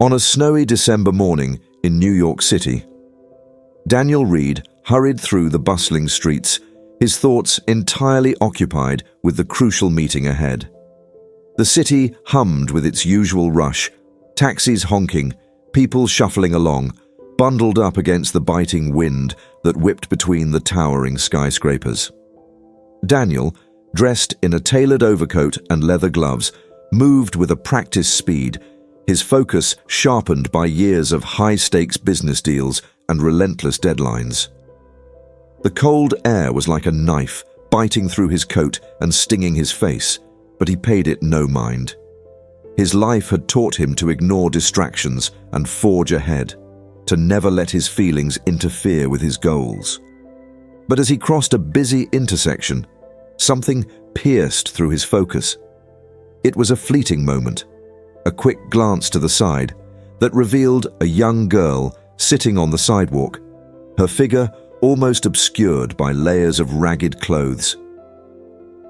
On a snowy December morning in New York City, Daniel Reed hurried through the bustling streets, his thoughts entirely occupied with the crucial meeting ahead. The city hummed with its usual rush, taxis honking, people shuffling along, bundled up against the biting wind that whipped between the towering skyscrapers. Daniel, dressed in a tailored overcoat and leather gloves, moved with a practiced speed, his focus sharpened by years of high-stakes business deals and relentless deadlines. The cold air was like a knife, biting through his coat and stinging his face, but he paid it no mind. His life had taught him to ignore distractions and forge ahead, to never let his feelings interfere with his goals. But as he crossed a busy intersection, something pierced through his focus. It was a fleeting moment, a quick glance to the side that revealed a young girl sitting on the sidewalk, her figure almost obscured by layers of ragged clothes.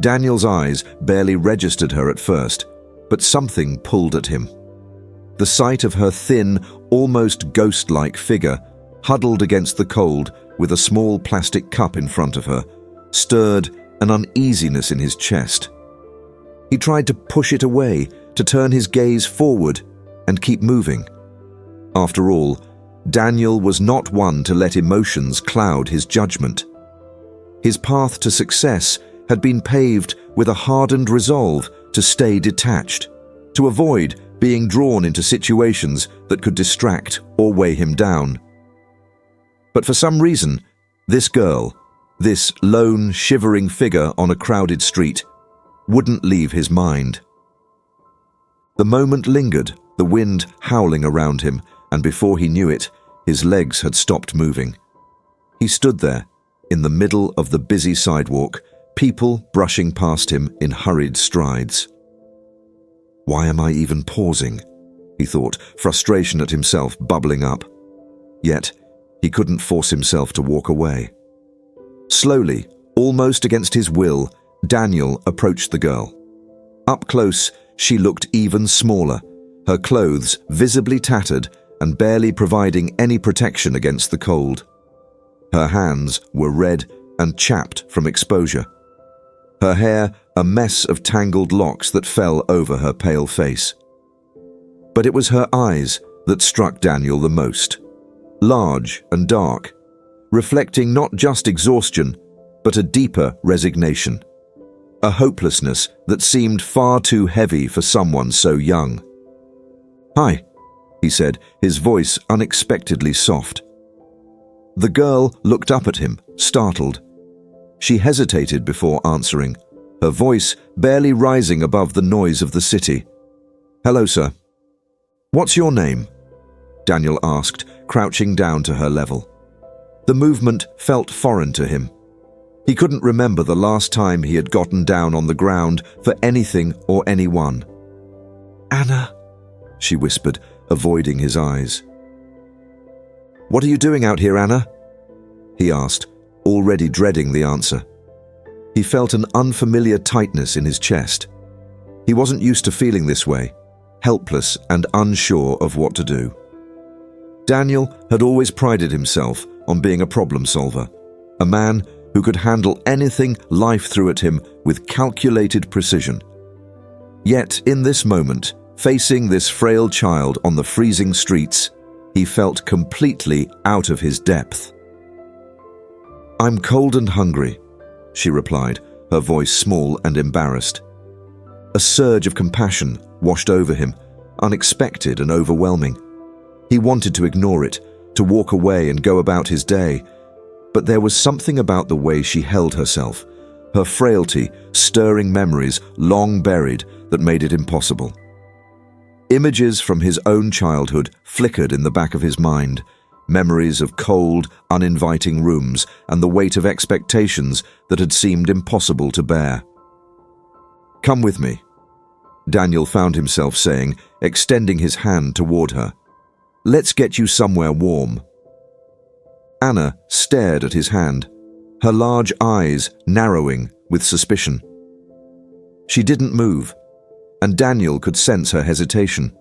Daniel's eyes barely registered her at first, but something pulled at him. The sight of her thin, almost ghost-like figure, huddled against the cold with a small plastic cup in front of her, stirred an uneasiness in his chest. He tried to push it away, to turn his gaze forward and keep moving. After all, Daniel was not one to let emotions cloud his judgment. His path to success had been paved with a hardened resolve to stay detached, to avoid being drawn into situations that could distract or weigh him down. But for some reason, this girl, this lone, shivering figure on a crowded street, wouldn't leave his mind. The moment lingered, the wind howling around him, and before he knew it, his legs had stopped moving. He stood there, in the middle of the busy sidewalk, people brushing past him in hurried strides. "Why am I even pausing?" he thought, frustration at himself bubbling up. Yet, he couldn't force himself to walk away. Slowly, almost against his will, Daniel approached the girl. Up close, she looked even smaller, her clothes visibly tattered and barely providing any protection against the cold. Her hands were red and chapped from exposure. Her hair a mess of tangled locks that fell over her pale face. But it was her eyes that struck Daniel the most. Large and dark, reflecting not just exhaustion, but a deeper resignation. A hopelessness that seemed far too heavy for someone so young. "Hi," he said, his voice unexpectedly soft. The girl looked up at him, startled. She hesitated before answering, her voice barely rising above the noise of the city. "Hello, sir." "What's your name?" Daniel asked, crouching down to her level. The movement felt foreign to him. He couldn't remember the last time he had gotten down on the ground for anything or anyone. "Anna," she whispered, avoiding his eyes. "What are you doing out here, Anna?" he asked, already dreading the answer. He felt an unfamiliar tightness in his chest. He wasn't used to feeling this way, helpless and unsure of what to do. Daniel had always prided himself on being a problem solver, a man who could handle anything life threw at him with calculated precision. Yet in this moment, facing this frail child on the freezing streets, he felt completely out of his depth. "I'm cold and hungry," she replied, her voice small and embarrassed. A surge of compassion washed over him, unexpected and overwhelming. He wanted to ignore it, to walk away and go about his day, but there was something about the way she held herself, her frailty stirring memories long buried that made it impossible. Images from his own childhood flickered in the back of his mind, memories of cold, uninviting rooms and the weight of expectations that had seemed impossible to bear. "Come with me," Daniel found himself saying, extending his hand toward her. "Let's get you somewhere warm." Anna stared at his hand, her large eyes narrowing with suspicion. She didn't move, and Daniel could sense her hesitation.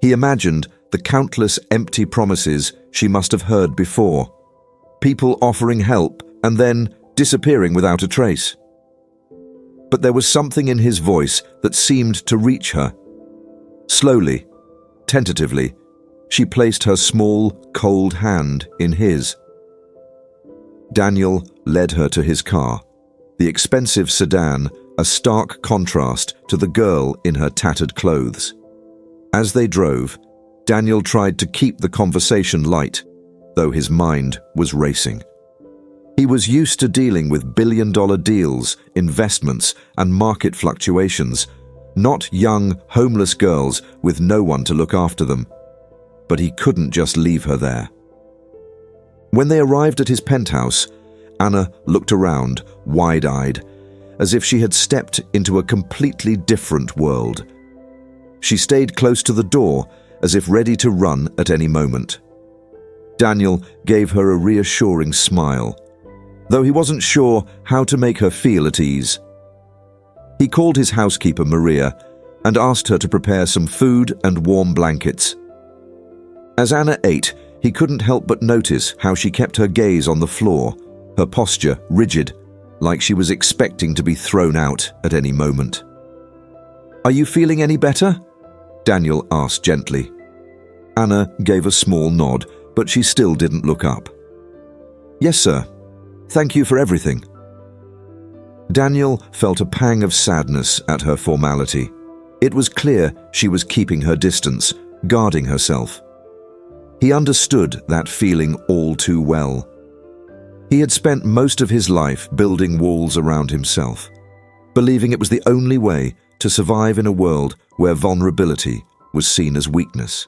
He imagined the countless empty promises she must have heard before, people offering help and then disappearing without a trace. But there was something in his voice that seemed to reach her. Slowly, tentatively, she placed her small, cold hand in his. Daniel led her to his car, the expensive sedan, a stark contrast to the girl in her tattered clothes. As they drove, Daniel tried to keep the conversation light, though his mind was racing. He was used to dealing with billion-dollar deals, investments, and market fluctuations, not young, homeless girls with no one to look after them. But he couldn't just leave her there. When they arrived at his penthouse, Anna looked around, wide-eyed, as if she had stepped into a completely different world. She stayed close to the door, as if ready to run at any moment. Daniel gave her a reassuring smile, though he wasn't sure how to make her feel at ease. He called his housekeeper, Maria, and asked her to prepare some food and warm blankets. As Anna ate, he couldn't help but notice how she kept her gaze on the floor, her posture rigid, like she was expecting to be thrown out at any moment. "Are you feeling any better?" Daniel asked gently. Anna gave a small nod, but she still didn't look up. "Yes, sir. Thank you for everything." Daniel felt a pang of sadness at her formality. It was clear she was keeping her distance, guarding herself. He understood that feeling all too well. He had spent most of his life building walls around himself, believing it was the only way to survive in a world where vulnerability was seen as weakness.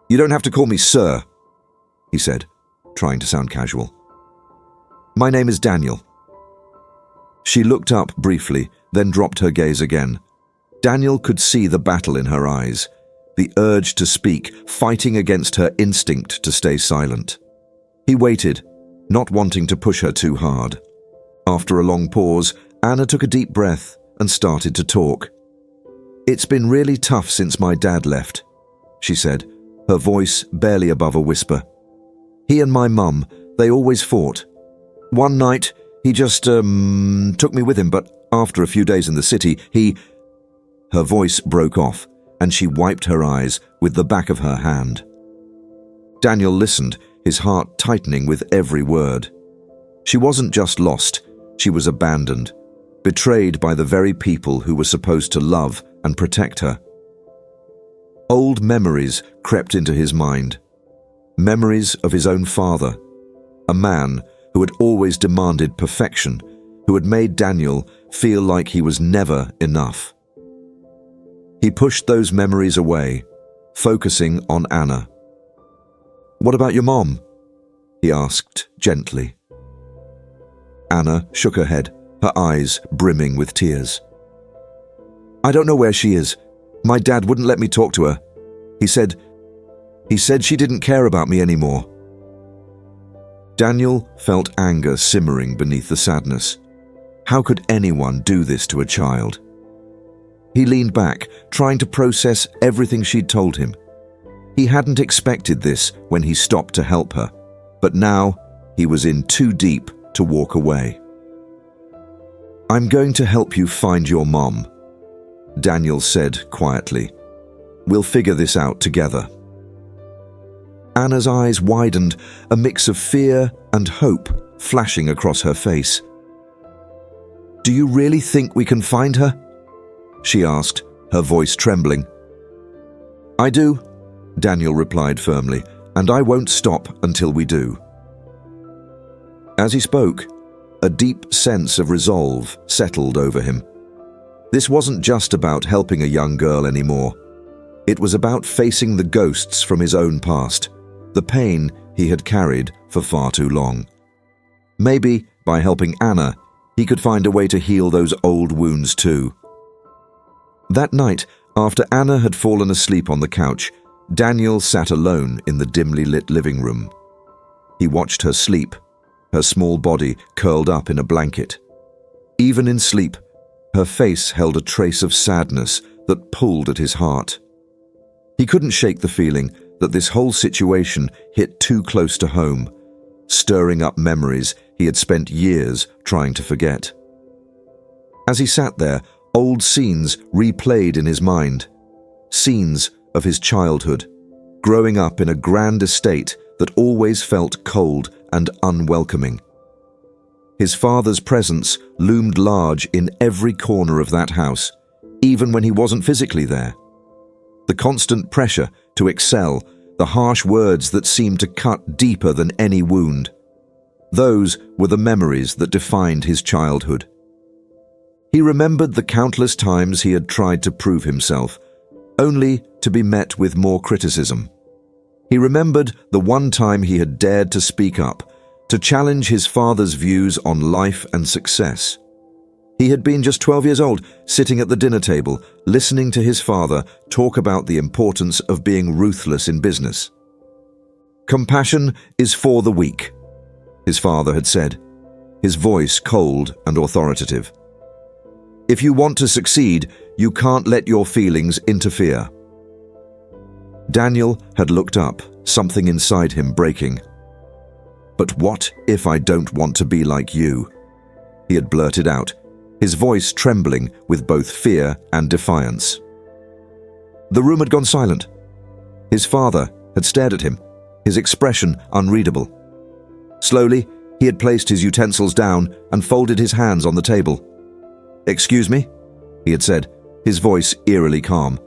"You don't have to call me sir," he said, trying to sound casual. "My name is Daniel." She looked up briefly, then dropped her gaze again. Daniel could see the battle in her eyes, the urge to speak, fighting against her instinct to stay silent. He waited, not wanting to push her too hard. After a long pause, Anna took a deep breath and started to talk. "It's been really tough since my dad left," she said, her voice barely above a whisper. "He and my mum, they always fought. One night, he just took me with him, but after a few days in the city, he..." Her voice broke off, and she wiped her eyes with the back of her hand. Daniel listened, his heart tightening with every word. She wasn't just lost, she was abandoned, betrayed by the very people who were supposed to love and protect her. Old memories crept into his mind. Memories of his own father, a man who had always demanded perfection, who had made Daniel feel like he was never enough. He pushed those memories away, focusing on Anna. "What about your mom?" he asked gently. Anna shook her head, her eyes brimming with tears. "I don't know where she is. My dad wouldn't let me talk to her. He said she didn't care about me anymore." Daniel felt anger simmering beneath the sadness. How could anyone do this to a child? He leaned back, trying to process everything she'd told him. He hadn't expected this when he stopped to help her, but now he was in too deep to walk away. "I'm going to help you find your mom," Daniel said quietly. "We'll figure this out together." Anna's eyes widened, a mix of fear and hope flashing across her face. "Do you really think we can find her?" she asked, her voice trembling. "I do," Daniel replied firmly, "and I won't stop until we do." As he spoke, a deep sense of resolve settled over him. This wasn't just about helping a young girl anymore. It was about facing the ghosts from his own past, the pain he had carried for far too long. Maybe, by helping Anna, he could find a way to heal those old wounds too. That night, after Anna had fallen asleep on the couch, Daniel sat alone in the dimly lit living room. He watched her sleep, her small body curled up in a blanket. Even in sleep, her face held a trace of sadness that pulled at his heart. He couldn't shake the feeling that this whole situation hit too close to home, stirring up memories he had spent years trying to forget. As he sat there, old scenes replayed in his mind. Scenes of his childhood, growing up in a grand estate that always felt cold and unwelcoming. His father's presence loomed large in every corner of that house, even when he wasn't physically there. The constant pressure to excel, the harsh words that seemed to cut deeper than any wound. Those were the memories that defined his childhood. He remembered the countless times he had tried to prove himself, only to be met with more criticism. He remembered the one time he had dared to speak up, to challenge his father's views on life and success. He had been just 12 years old, sitting at the dinner table, listening to his father talk about the importance of being ruthless in business. "Compassion is for the weak," his father had said, his voice cold and authoritative. "If you want to succeed, you can't let your feelings interfere." Daniel had looked up, something inside him breaking. "But what if I don't want to be like you?" he had blurted out, his voice trembling with both fear and defiance. The room had gone silent. His father had stared at him, his expression unreadable. Slowly, he had placed his utensils down and folded his hands on the table. "Excuse me?" he had said, his voice eerily calm.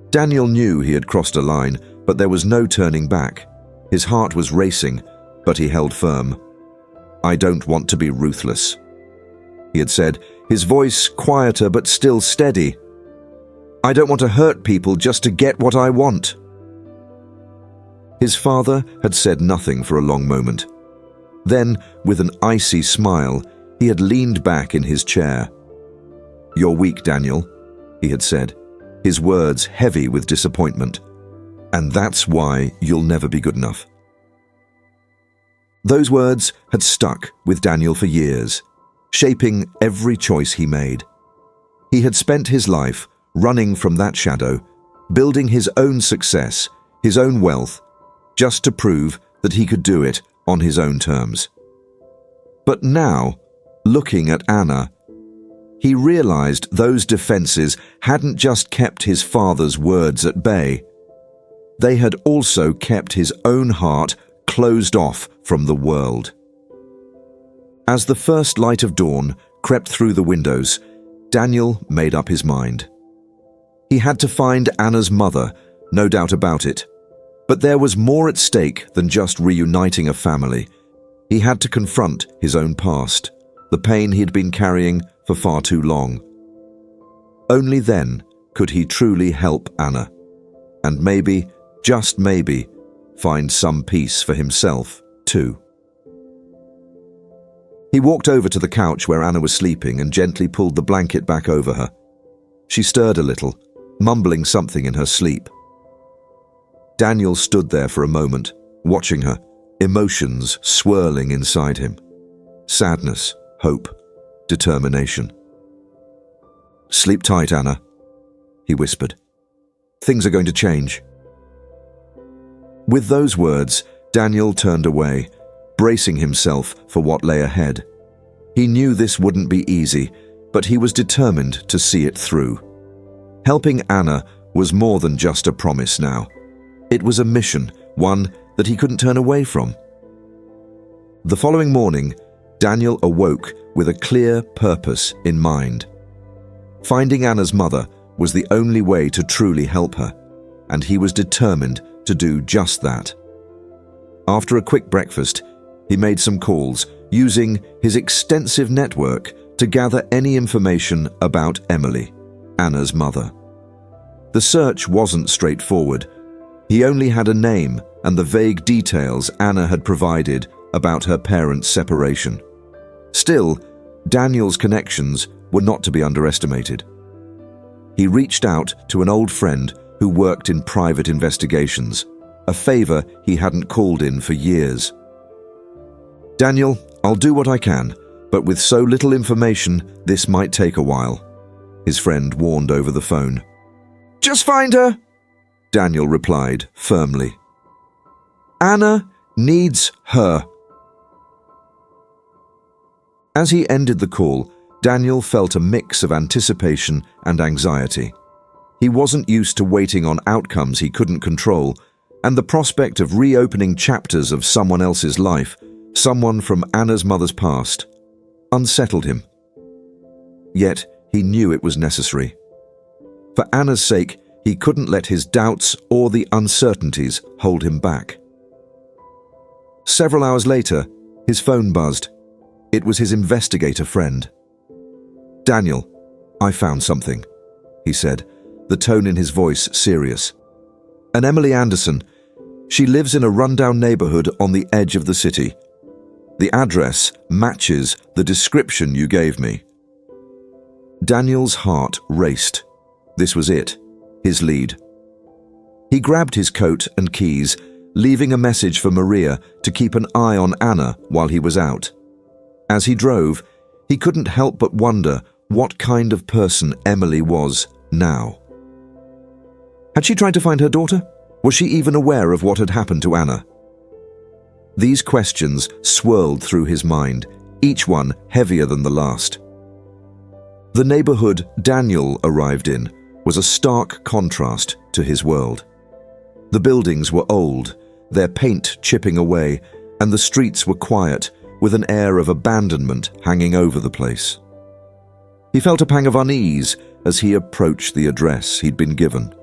Daniel knew he had crossed a line, but there was no turning back. His heart was racing, but he held firm. "I don't want to be ruthless," he had said, his voice quieter but still steady. "I don't want to hurt people just to get what I want." His father had said nothing for a long moment. Then, with an icy smile, he had leaned back in his chair. "You're weak, Daniel," he had said, his words heavy with disappointment. "And that's why you'll never be good enough." Those words had stuck with Daniel for years, shaping every choice he made. He had spent his life running from that shadow, building his own success, his own wealth, just to prove that he could do it on his own terms. But now, looking at Anna, he realized those defenses hadn't just kept his father's words at bay. They had also kept his own heart closed off from the world. As the first light of dawn crept through the windows, Daniel made up his mind. He had to find Anna's mother, no doubt about it. But there was more at stake than just reuniting a family. He had to confront his own past, the pain he'd been carrying for far too long. Only then could he truly help Anna, and maybe, just maybe, find some peace for himself, too. He walked over to the couch where Anna was sleeping and gently pulled the blanket back over her. She stirred a little, mumbling something in her sleep. Daniel stood there for a moment, watching her, emotions swirling inside him. Sadness, hope, determination. "Sleep tight, Anna," he whispered. "Things are going to change." With those words, Daniel turned away, bracing himself for what lay ahead. He knew this wouldn't be easy, but he was determined to see it through. Helping Anna was more than just a promise now. It was a mission, one that he couldn't turn away from. The following morning, Daniel awoke with a clear purpose in mind. Finding Anna's mother was the only way to truly help her, and he was determined to do just that. After a quick breakfast, he made some calls, using his extensive network to gather any information about Emily, Anna's mother. The search wasn't straightforward. He only had a name and the vague details Anna had provided about her parents' separation. Still, Daniel's connections were not to be underestimated. He reached out to an old friend who worked in private investigations, a favor he hadn't called in for years. "Daniel, I'll do what I can, but with so little information, this might take a while," his friend warned over the phone. "Just find her," Daniel replied firmly. Anna needs her. As he ended the call, Daniel felt a mix of anticipation and anxiety. He wasn't used to waiting on outcomes he couldn't control, and the prospect of reopening chapters of someone else's life, someone from Anna's mother's past, unsettled him. Yet he knew it was necessary. For Anna's sake, he couldn't let his doubts or the uncertainties hold him back. Several hours later, his phone buzzed. It was his investigator friend. Daniel, I found something, he said, the tone in his voice serious. An Emily Anderson. She lives in a rundown neighborhood on the edge of the city. The address matches the description you gave me. Daniel's heart raced. This was it, his lead. He grabbed his coat and keys, leaving a message for Maria to keep an eye on Anna while he was out. As he drove, he couldn't help but wonder what kind of person Emily was now. Had she tried to find her daughter? Was she even aware of what had happened to Anna? These questions swirled through his mind, each one heavier than the last. The neighborhood Daniel arrived in was a stark contrast to his world. The buildings were old, their paint chipping away, and the streets were quiet, with an air of abandonment hanging over the place. He felt a pang of unease as he approached the address he'd been given.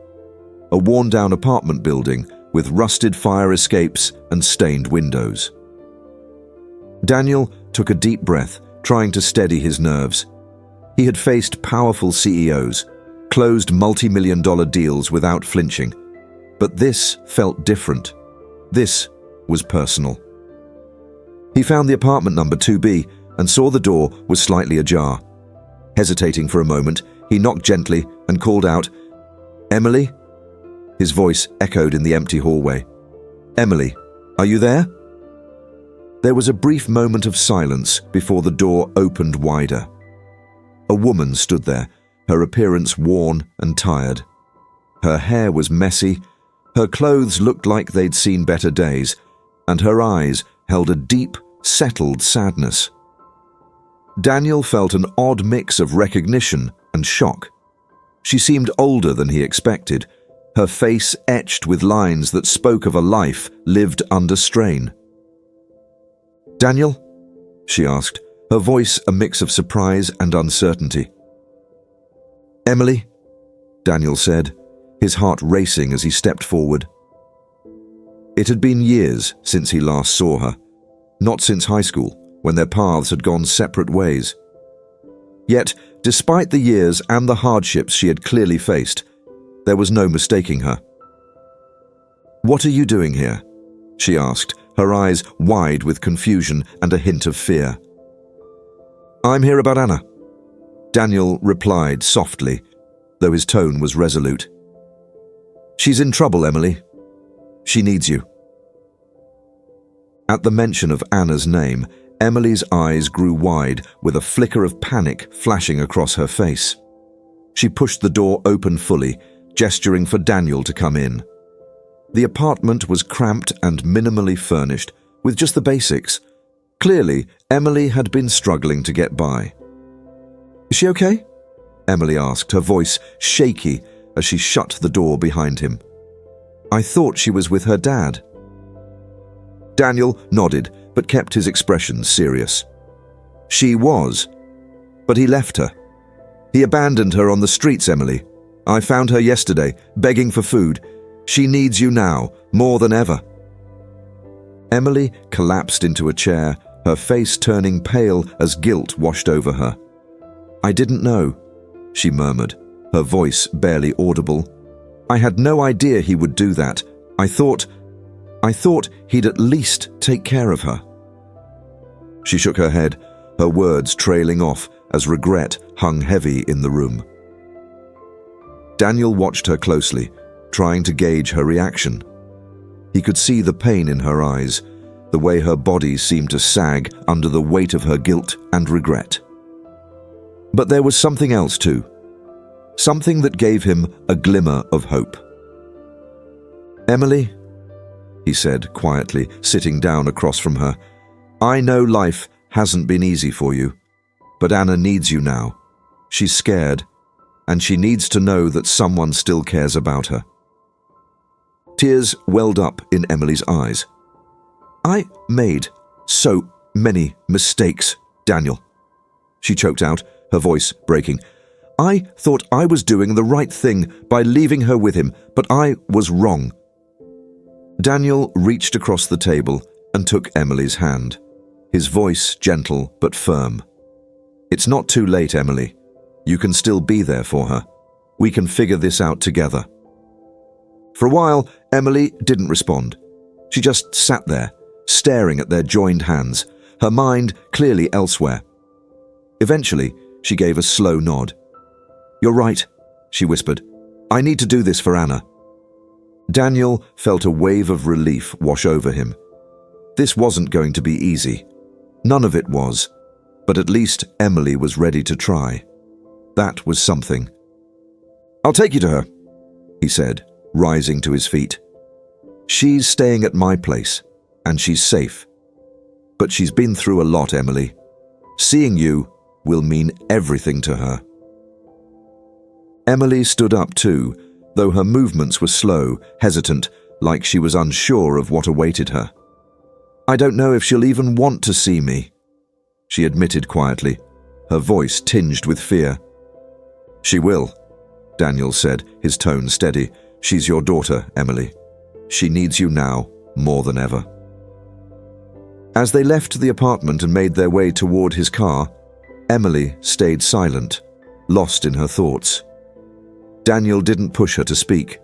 A worn-down apartment building with rusted fire escapes and stained windows. Daniel took a deep breath, trying to steady his nerves. He had faced powerful CEOs, closed multi-million-dollar deals without flinching. But this felt different. This was personal. He found the apartment number 2B and saw the door was slightly ajar. Hesitating for a moment, he knocked gently and called out, "Emily?" His voice echoed in the empty hallway. "Emily, are you there?" There was a brief moment of silence before the door opened wider. A woman stood there, her appearance worn and tired. Her hair was messy, her clothes looked like they'd seen better days, and her eyes held a deep, settled sadness. Daniel felt an odd mix of recognition and shock. She seemed older than he expected, her face etched with lines that spoke of a life lived under strain. "Daniel?" she asked, her voice a mix of surprise and uncertainty. "Emily?" Daniel said, his heart racing as he stepped forward. It had been years since he last saw her, not since high school, when their paths had gone separate ways. Yet, despite the years and the hardships she had clearly faced, there was no mistaking her. "What are you doing here?" she asked, her eyes wide with confusion and a hint of fear. "I'm here about Anna," Daniel replied softly, though his tone was resolute. "She's in trouble, Emily. She needs you." At the mention of Anna's name, Emily's eyes grew wide with a flicker of panic flashing across her face. She pushed the door open fully, gesturing for Daniel to come in. The apartment was cramped and minimally furnished, with just the basics. Clearly, Emily had been struggling to get by. "Is she okay?" Emily asked, her voice shaky as she shut the door behind him. "I thought she was with her dad." Daniel nodded, but kept his expression serious. "She was, but he left her. He abandoned her on the streets, Emily. I found her yesterday, begging for food. She needs you now, more than ever." Emily collapsed into a chair, her face turning pale as guilt washed over her. "I didn't know," she murmured, her voice barely audible. "I had no idea he would do that. I thought he'd at least take care of her." She shook her head, her words trailing off as regret hung heavy in the room. Daniel watched her closely, trying to gauge her reaction. He could see the pain in her eyes, the way her body seemed to sag under the weight of her guilt and regret. But there was something else too, something that gave him a glimmer of hope. "Emily," he said quietly, sitting down across from her, "I know life hasn't been easy for you, but Anna needs you now. She's scared, and she needs to know that someone still cares about her." Tears welled up in Emily's eyes. "I made so many mistakes, Daniel," she choked out, her voice breaking. "I thought I was doing the right thing by leaving her with him, but I was wrong." Daniel reached across the table and took Emily's hand, his voice gentle but firm. "It's not too late, Emily. You can still be there for her. We can figure this out together." For a while, Emily didn't respond. She just sat there, staring at their joined hands, her mind clearly elsewhere. Eventually, she gave a slow nod. "You're right," she whispered. "I need to do this for Anna." Daniel felt a wave of relief wash over him. This wasn't going to be easy. None of it was, but at least Emily was ready to try. That was something. "I'll take you to her," he said, rising to his feet. "She's staying at my place, and she's safe. But she's been through a lot, Emily. Seeing you will mean everything to her." Emily stood up too, though her movements were slow, hesitant, like she was unsure of what awaited her. "I don't know if she'll even want to see me," she admitted quietly, her voice tinged with fear. "She will," Daniel said, his tone steady. "She's your daughter, Emily. She needs you now more than ever." As they left the apartment and made their way toward his car, Emily stayed silent, lost in her thoughts. Daniel didn't push her to speak.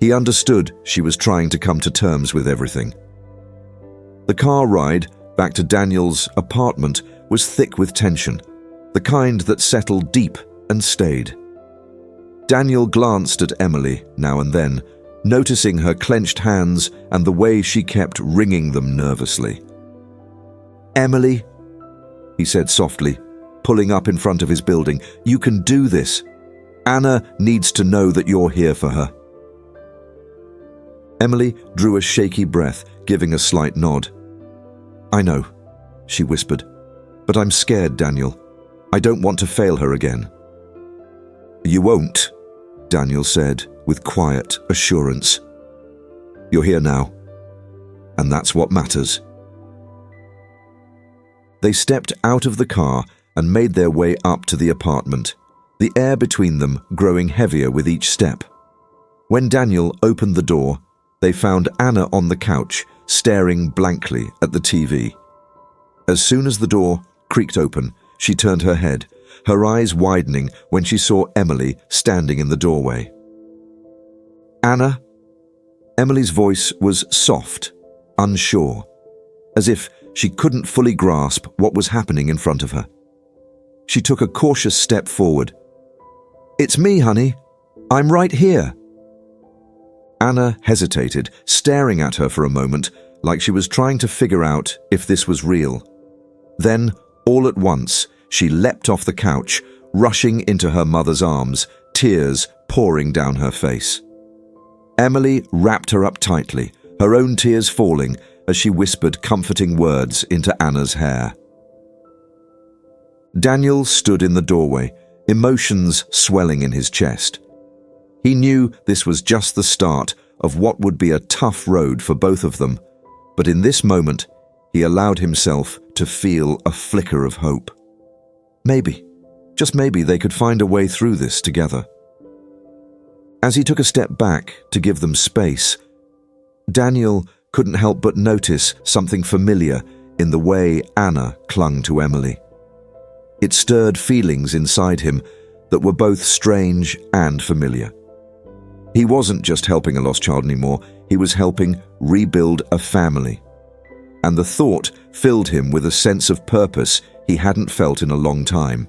He understood she was trying to come to terms with everything. The car ride back to Daniel's apartment was thick with tension, the kind that settled deep and stayed. Daniel glanced at Emily now and then, noticing her clenched hands and the way she kept wringing them nervously. "Emily," he said softly, pulling up in front of his building, "you can do this. Anna needs to know that you're here for her." Emily drew a shaky breath, giving a slight nod. "I know," she whispered, "but I'm scared, Daniel. I don't want to fail her again." "You won't," Daniel said with quiet assurance. "You're here now, and that's what matters." They stepped out of the car and made their way up to the apartment, the air between them growing heavier with each step. When Daniel opened the door, they found Anna on the couch, staring blankly at the TV. As soon as the door creaked open, she turned her head, her eyes widening when she saw Emily standing in the doorway. "Anna?" Emily's voice was soft, unsure, as if she couldn't fully grasp what was happening in front of her. She took a cautious step forward. "It's me, honey. I'm right here." Anna hesitated, staring at her for a moment, like she was trying to figure out if this was real. Then, all at once, she leapt off the couch, rushing into her mother's arms, tears pouring down her face. Emily wrapped her up tightly, her own tears falling as she whispered comforting words into Anna's hair. Daniel stood in the doorway, emotions swelling in his chest. He knew this was just the start of what would be a tough road for both of them, but in this moment, he allowed himself to feel a flicker of hope. Maybe, just maybe, they could find a way through this together. As he took a step back to give them space, Daniel couldn't help but notice something familiar in the way Anna clung to Emily. It stirred feelings inside him that were both strange and familiar. He wasn't just helping a lost child anymore, he was helping rebuild a family. And the thought filled him with a sense of purpose he hadn't felt in a long time.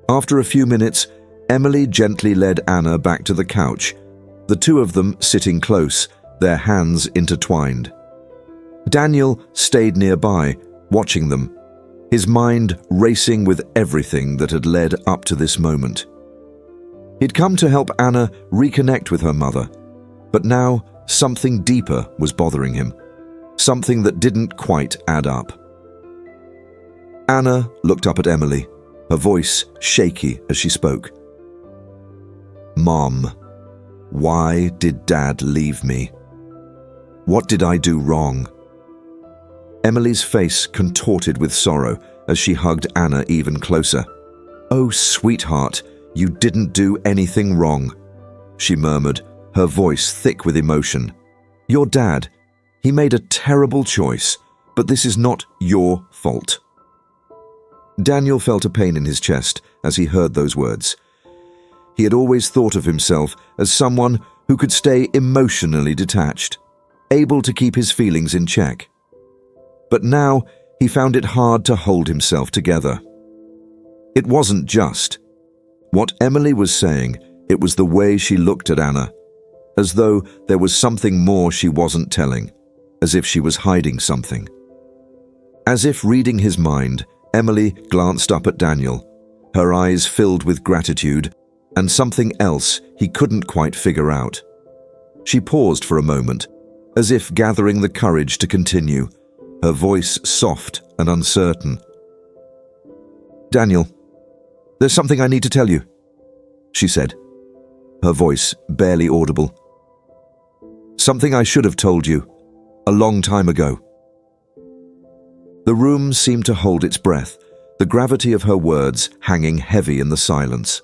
After a few minutes, Emily gently led Anna back to the couch, the two of them sitting close, their hands intertwined. Daniel stayed nearby, watching them, his mind racing with everything that had led up to this moment. He'd come to help Anna reconnect with her mother, But now, something deeper was bothering him. Something that didn't quite add up. Anna looked up at Emily, her voice shaky as she spoke. "Mom, why did Dad leave me? What did I do wrong?" Emily's face contorted with sorrow as she hugged Anna even closer. "Oh, sweetheart, you didn't do anything wrong," she murmured, her voice thick with emotion. "Your dad, he made a terrible choice, but this is not your fault." Daniel felt a pain in his chest as he heard those words. He had always thought of himself as someone who could stay emotionally detached, able to keep his feelings in check. But now he found it hard to hold himself together. It wasn't just. What Emily was saying, it was the way she looked at Anna, as though there was something more she wasn't telling, as if she was hiding something. As if reading his mind, Emily glanced up at Daniel, her eyes filled with gratitude and something else he couldn't quite figure out. She paused for a moment, as if gathering the courage to continue, her voice soft and uncertain. "Daniel, there's something I need to tell you," she said, her voice barely audible. "Something I should have told you a long time ago." The room seemed to hold its breath, the gravity of her words hanging heavy in the silence.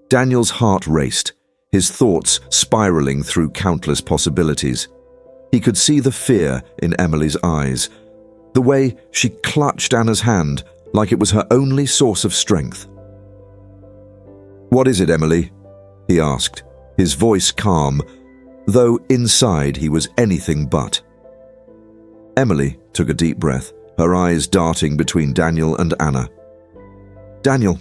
Daniel's heart raced, his thoughts spiraling through countless possibilities. He could see the fear in Emily's eyes, the way she clutched Anna's hand like it was her only source of strength. "What is it, Emily?" he asked, his voice calm, though inside he was anything but. Emily took a deep breath, her eyes darting between Daniel and Anna. "Daniel,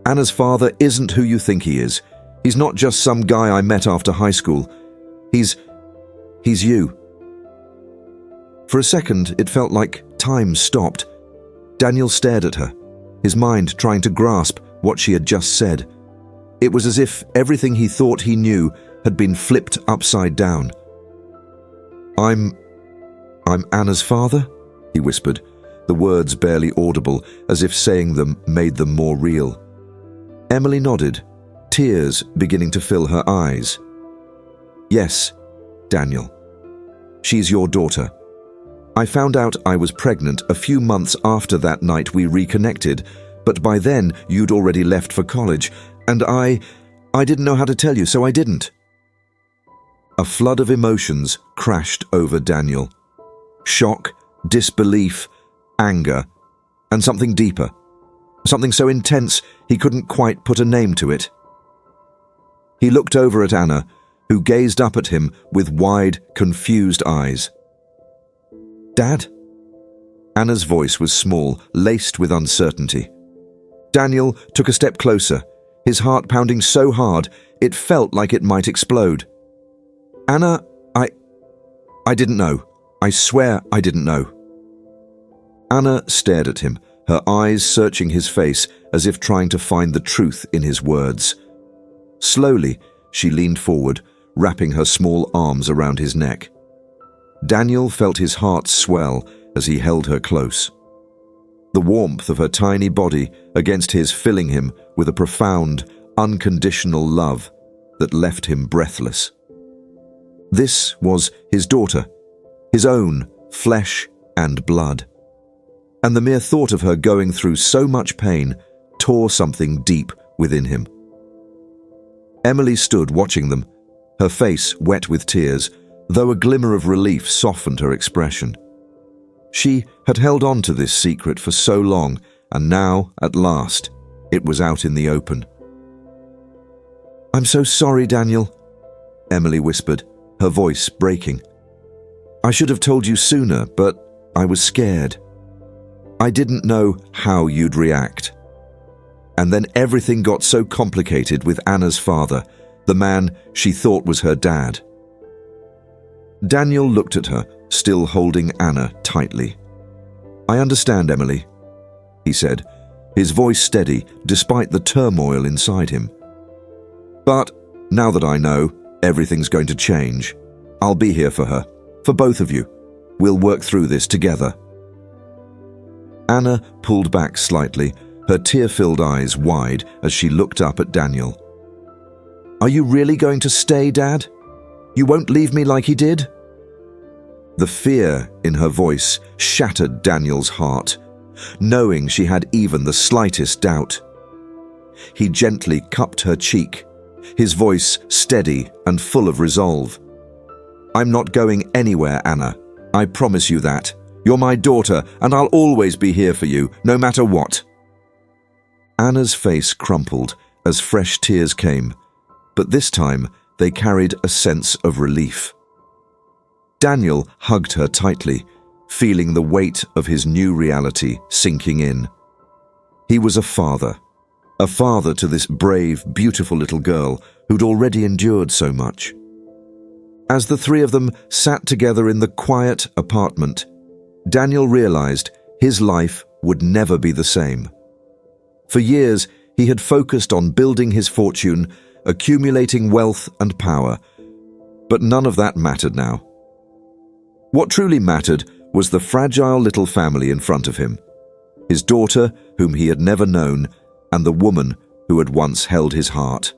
Anna's father isn't who you think he is. He's not just some guy I met after high school. He's you." For a second, it felt like time stopped. Daniel stared at her, his mind trying to grasp what she had just said. It was as if everything he thought he knew had been flipped upside down. I'm Anna's father?" he whispered, the words barely audible, as if saying them made them more real. Emily nodded, tears beginning to fill her eyes. "Yes, Daniel. She's your daughter. I found out I was pregnant a few months after that night we reconnected, but by then you'd already left for college, and I didn't know how to tell you, so I didn't." A flood of emotions crashed over Daniel. Shock, disbelief, anger, and something deeper. Something so intense he couldn't quite put a name to it. He looked over at Anna, who gazed up at him with wide, confused eyes. "Dad?" Anna's voice was small, laced with uncertainty. Daniel took a step closer, his heart pounding so hard it felt like it might explode. "Anna, I didn't know. I swear I didn't know." Anna stared at him, her eyes searching his face as if trying to find the truth in his words. Slowly, she leaned forward, wrapping her small arms around his neck. Daniel felt his heart swell as he held her close. The warmth of her tiny body against his filling him with a profound, unconditional love that left him breathless. This was his daughter, his own flesh and blood. And the mere thought of her going through so much pain tore something deep within him. Emily stood watching them, her face wet with tears, though a glimmer of relief softened her expression. She had held on to this secret for so long, and now, at last, it was out in the open. "I'm so sorry, Daniel," Emily whispered, her voice breaking. "I should have told you sooner, but I was scared. I didn't know how you'd react." And then everything got so complicated with Anna's father, the man she thought was her dad. Daniel looked at her, still holding Anna tightly. "I understand, Emily," he said, his voice steady despite the turmoil inside him. "But now that I know, Everything's going to change. I'll be here for her, for both of you. We'll work through this together." Anna pulled back slightly, her tear-filled eyes wide as she looked up at Daniel. "Are you really going to stay, Dad? You won't leave me like he did?" The fear in her voice shattered Daniel's heart, knowing she had even the slightest doubt. He gently cupped her cheek, his voice steady and full of resolve. "I'm not going anywhere, Anna. I promise you that. You're my daughter, and I'll always be here for you, no matter what." Anna's face crumpled as fresh tears came, but this time they carried a sense of relief. Daniel hugged her tightly, feeling the weight of his new reality sinking in. He was a father to this brave, beautiful little girl who'd already endured so much. As the three of them sat together in the quiet apartment, Daniel realized his life would never be the same. For years, he had focused on building his fortune, accumulating wealth and power, but none of that mattered now. What truly mattered was the fragile little family in front of him, his daughter, whom he had never known, and the woman who had once held his heart.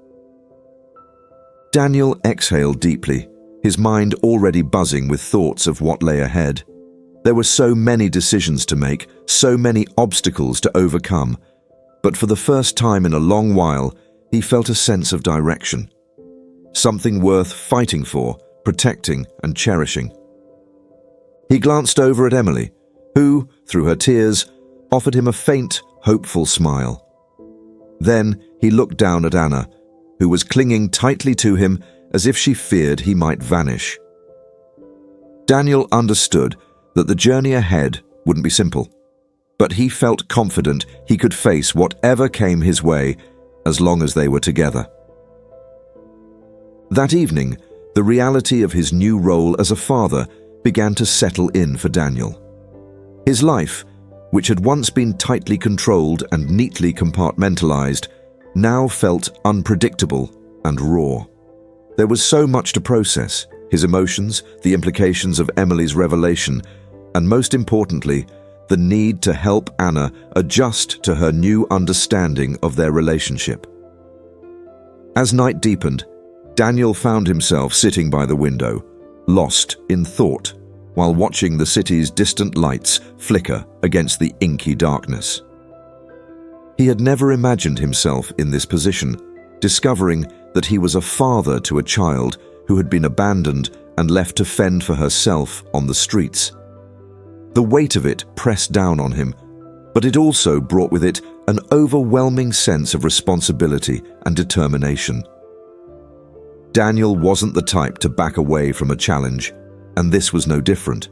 Daniel exhaled deeply, his mind already buzzing with thoughts of what lay ahead. There were so many decisions to make, so many obstacles to overcome, but for the first time in a long while, he felt a sense of direction. Something worth fighting for, protecting and cherishing. He glanced over at Emily, who, through her tears, offered him a faint, hopeful smile. Then he looked down at Anna, who was clinging tightly to him as if she feared he might vanish. Daniel understood that the journey ahead wouldn't be simple, but he felt confident he could face whatever came his way as long as they were together. That evening, the reality of his new role as a father began to settle in for Daniel. His life, which had once been tightly controlled and neatly compartmentalized, now felt unpredictable and raw. There was so much to process: his emotions, the implications of Emily's revelation, and most importantly, the need to help Anna adjust to her new understanding of their relationship. As night deepened, Daniel found himself sitting by the window, lost in thought, while watching the city's distant lights flicker against the inky darkness. He had never imagined himself in this position, discovering that he was a father to a child who had been abandoned and left to fend for herself on the streets. The weight of it pressed down on him, but it also brought with it an overwhelming sense of responsibility and determination. Daniel wasn't the type to back away from a challenge, and this was no different.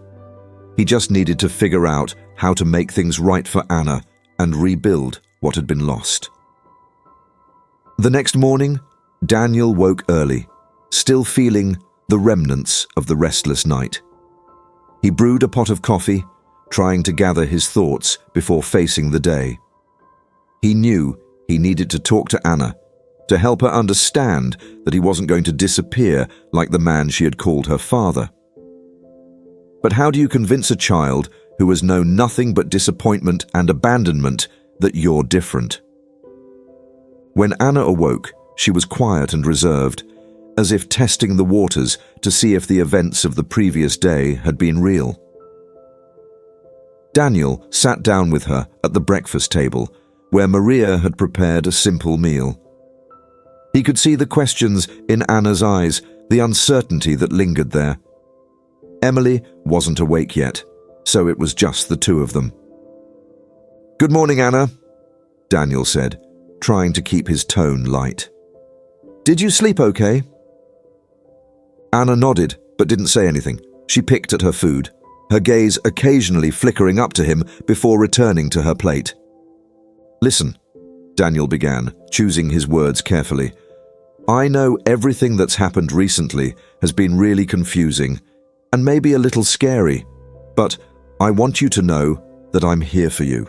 He just needed to figure out how to make things right for Anna and rebuild what had been lost. The next morning, Daniel woke early, still feeling the remnants of the restless night. He brewed a pot of coffee, trying to gather his thoughts before facing the day. He knew he needed to talk to Anna, to help her understand that he wasn't going to disappear like the man she had called her father. But how do you convince a child who has known nothing but disappointment and abandonment that you're different? When Anna awoke, she was quiet and reserved, as if testing the waters to see if the events of the previous day had been real. Daniel sat down with her at the breakfast table, where Maria had prepared a simple meal. He could see the questions in Anna's eyes, the uncertainty that lingered there. Emily wasn't awake yet, so it was just the two of them. "Good morning, Anna," Daniel said, trying to keep his tone light. "Did you sleep okay?" Anna nodded, but didn't say anything. She picked at her food, her gaze occasionally flickering up to him before returning to her plate. "Listen," Daniel began, choosing his words carefully. "I know everything that's happened recently has been really confusing and maybe a little scary, but I want you to know that I'm here for you.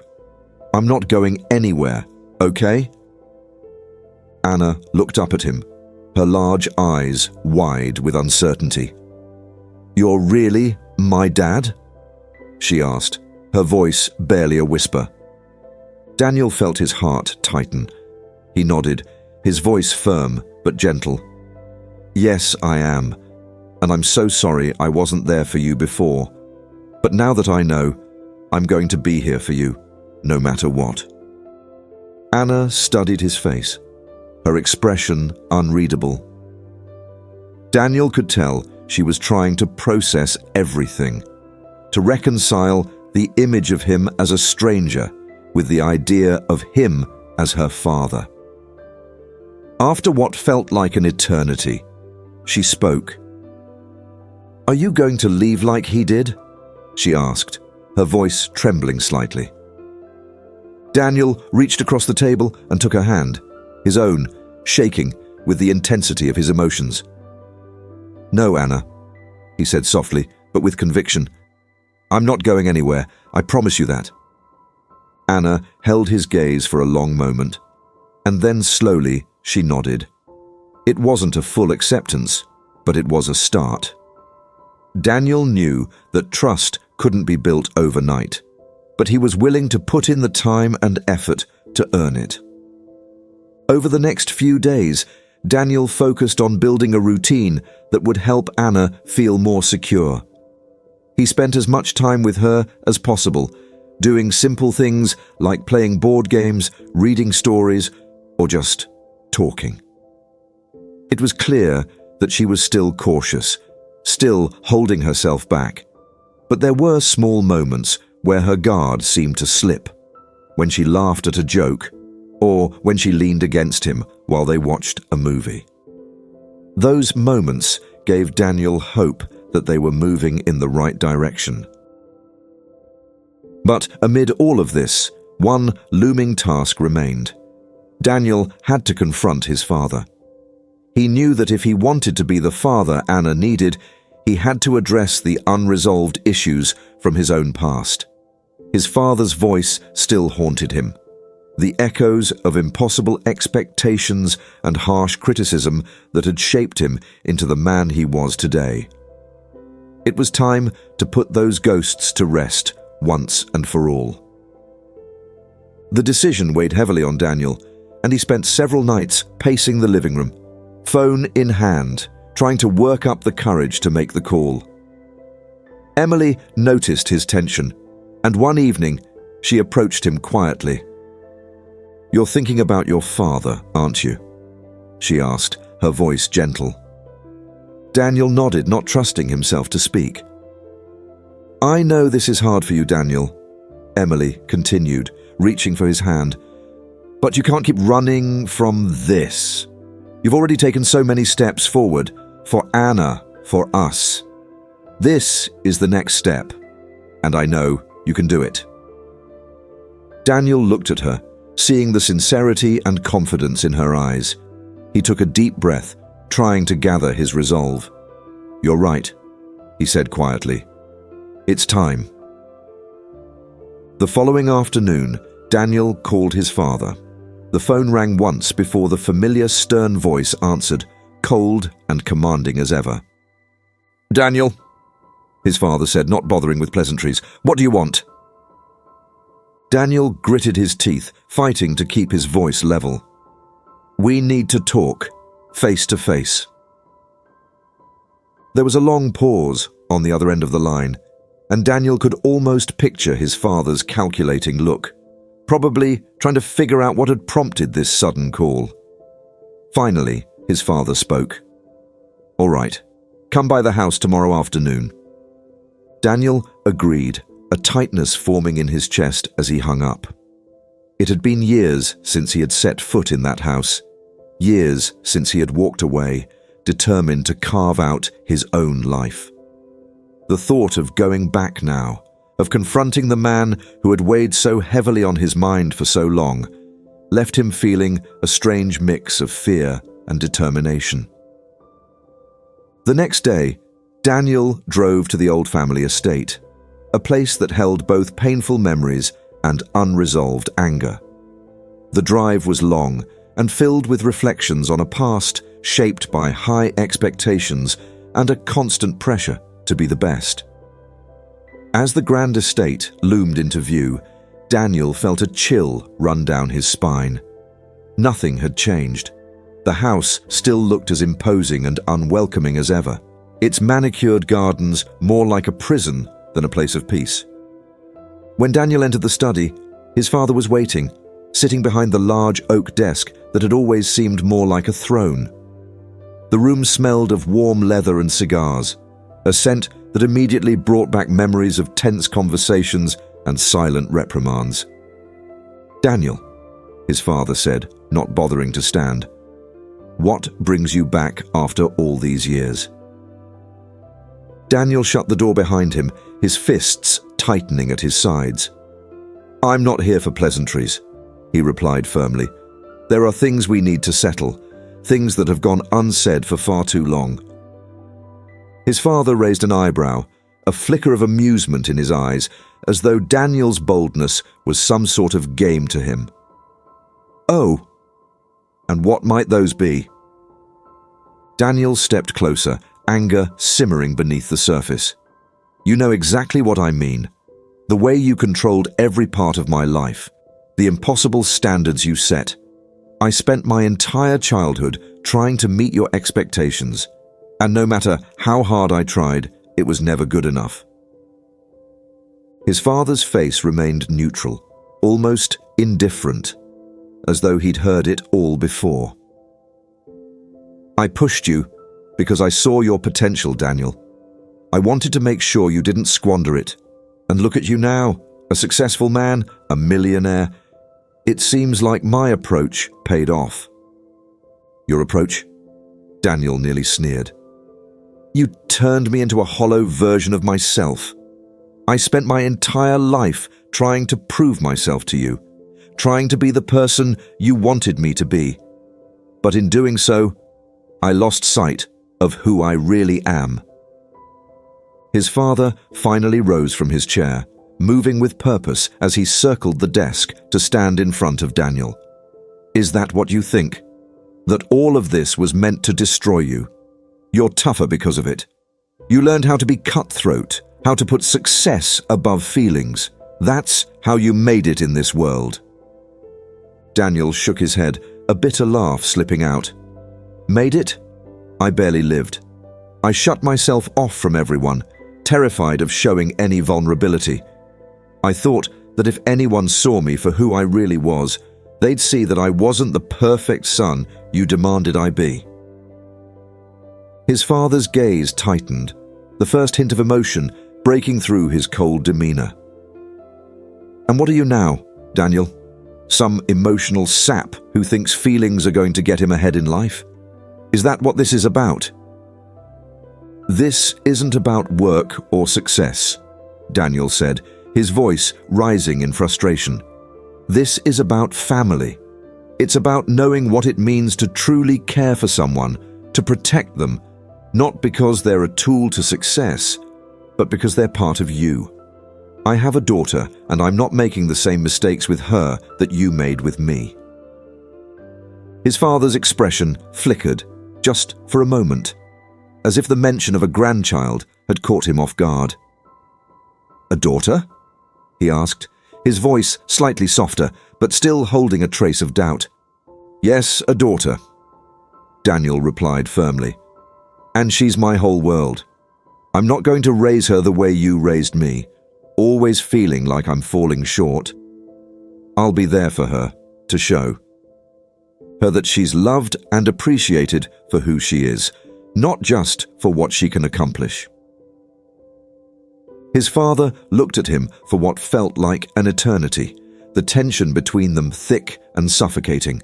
I'm not going anywhere, okay?" Anna looked up at him, her large eyes wide with uncertainty. "You're really my dad?" she asked, her voice barely a whisper. Daniel felt his heart tighten. He nodded, his voice firm but gentle. "Yes, I am, and I'm so sorry I wasn't there for you before. But now that I know, I'm going to be here for you, no matter what." Anna studied his face, her expression unreadable. Daniel could tell she was trying to process everything, to reconcile the image of him as a stranger with the idea of him as her father. After what felt like an eternity, she spoke. "Are you going to leave like he did?" she asked, her voice trembling slightly. Daniel reached across the table and took her hand, his own shaking with the intensity of his emotions. "No, Anna," he said softly, but with conviction. "I'm not going anywhere, I promise you that." Anna held his gaze for a long moment, and then slowly she nodded. It wasn't a full acceptance, but it was a start. Daniel knew that trust couldn't be built overnight, but he was willing to put in the time and effort to earn it. Over the next few days, Daniel focused on building a routine that would help Anna feel more secure. He spent as much time with her as possible, doing simple things like playing board games, reading stories, or just talking. It was clear that she was still cautious, still holding herself back. But there were small moments where her guard seemed to slip, when she laughed at a joke, or when she leaned against him while they watched a movie. Those moments gave Daniel hope that they were moving in the right direction. But amid all of this, one looming task remained. Daniel had to confront his father. He knew that if he wanted to be the father Anna needed, he had to address the unresolved issues from his own past. His father's voice still haunted him. The echoes of impossible expectations and harsh criticism that had shaped him into the man he was today. It was time to put those ghosts to rest once and for all. The decision weighed heavily on Daniel, and he spent several nights pacing the living room, phone in hand, trying to work up the courage to make the call. Emily noticed his tension, and one evening she approached him quietly. "You're thinking about your father, aren't you?" she asked, her voice gentle. Daniel nodded, not trusting himself to speak. "I know this is hard for you, Daniel," Emily continued, reaching for his hand. "But you can't keep running from this. You've already taken so many steps forward, for Anna, for us. This is the next step, and I know you can do it." Daniel looked at her, seeing the sincerity and confidence in her eyes. He took a deep breath, trying to gather his resolve. "You're right," he said quietly. "It's time." The following afternoon, Daniel called his father. The phone rang once before the familiar stern voice answered, cold and commanding as ever. "Daniel," his father said, not bothering with pleasantries, "what do you want?" Daniel gritted his teeth, fighting to keep his voice level. "We need to talk, face to face." There was a long pause on the other end of the line, and Daniel could almost picture his father's calculating look, probably trying to figure out what had prompted this sudden call. Finally, his father spoke. "All right, come by the house tomorrow afternoon." Daniel agreed, a tightness forming in his chest as he hung up. It had been years since he had set foot in that house, years since he had walked away, determined to carve out his own life. The thought of going back now, of confronting the man who had weighed so heavily on his mind for so long, left him feeling a strange mix of fear and determination. The next day, Daniel drove to the old family estate, a place that held both painful memories and unresolved anger. The drive was long and filled with reflections on a past shaped by high expectations and a constant pressure to be the best. As the grand estate loomed into view, Daniel felt a chill run down his spine. Nothing had changed. The house still looked as imposing and unwelcoming as ever, its manicured gardens more like a prison than a place of peace. When Daniel entered the study, his father was waiting, sitting behind the large oak desk that had always seemed more like a throne. The room smelled of warm leather and cigars, a scent that immediately brought back memories of tense conversations and silent reprimands. "Daniel," his father said, not bothering to stand, "what brings you back after all these years?" Daniel shut the door behind him, his fists tightening at his sides. "I'm not here for pleasantries," he replied firmly. "There are things we need to settle, things that have gone unsaid for far too long." His father raised an eyebrow, a flicker of amusement in his eyes, as though Daniel's boldness was some sort of game to him. "Oh, and what might those be?" Daniel stepped closer, anger simmering beneath the surface. "You know exactly what I mean. The way you controlled every part of my life, the impossible standards you set. I spent my entire childhood trying to meet your expectations, and no matter how hard I tried, it was never good enough." His father's face remained neutral, almost indifferent, as though he'd heard it all before. "I pushed you because I saw your potential, Daniel. I wanted to make sure you didn't squander it. And look at you now, a successful man, a millionaire. It seems like my approach paid off." "Your approach?" Daniel nearly sneered. "You turned me into a hollow version of myself. I spent my entire life trying to prove myself to you, trying to be the person you wanted me to be. But in doing so, I lost sight of who I really am." His father finally rose from his chair, moving with purpose as he circled the desk to stand in front of Daniel. "Is that what you think? That all of this was meant to destroy you? You're tougher because of it. You learned how to be cutthroat, how to put success above feelings. That's how you made it in this world." Daniel shook his head, a bitter laugh slipping out. "Made it? I barely lived. I shut myself off from everyone, terrified of showing any vulnerability. I thought that if anyone saw me for who I really was, they'd see that I wasn't the perfect son you demanded I be." His father's gaze tightened, the first hint of emotion breaking through his cold demeanor. "And what are you now, Daniel? Some emotional sap who thinks feelings are going to get him ahead in life? Is that what this is about?" "This isn't about work or success," Daniel said, his voice rising in frustration. "This is about family. It's about knowing what it means to truly care for someone, to protect them, not because they're a tool to success, but because they're part of you. I have a daughter, and I'm not making the same mistakes with her that you made with me." His father's expression flickered, just for a moment, as if the mention of a grandchild had caught him off guard. "A daughter?" he asked, his voice slightly softer, but still holding a trace of doubt. "Yes, a daughter," Daniel replied firmly. "And she's my whole world. I'm not going to raise her the way you raised me, always feeling like I'm falling short. I'll be there for her, to show her that she's loved and appreciated for who she is, not just for what she can accomplish." His father looked at him for what felt like an eternity, the tension between them thick and suffocating.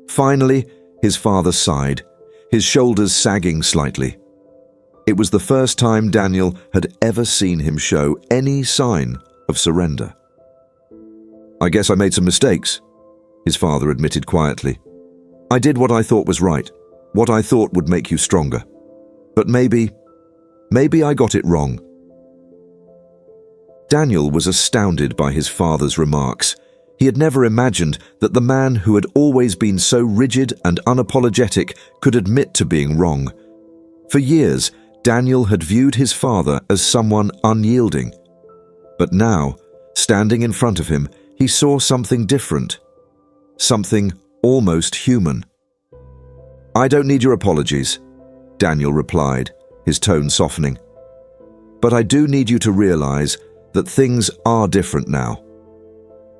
Finally, his father sighed, his shoulders sagging slightly. It was the first time Daniel had ever seen him show any sign of surrender. "I guess I made some mistakes," his father admitted quietly. "I did what I thought was right, what I thought would make you stronger. But maybe I got it wrong." Daniel was astounded by his father's remarks, He had never imagined that the man who had always been so rigid and unapologetic could admit to being wrong. For years, Daniel had viewed his father as someone unyielding. But now, standing in front of him, he saw something different. Something almost human. "I don't need your apologies," Daniel replied, his tone softening. "But I do need you to realize that things are different now.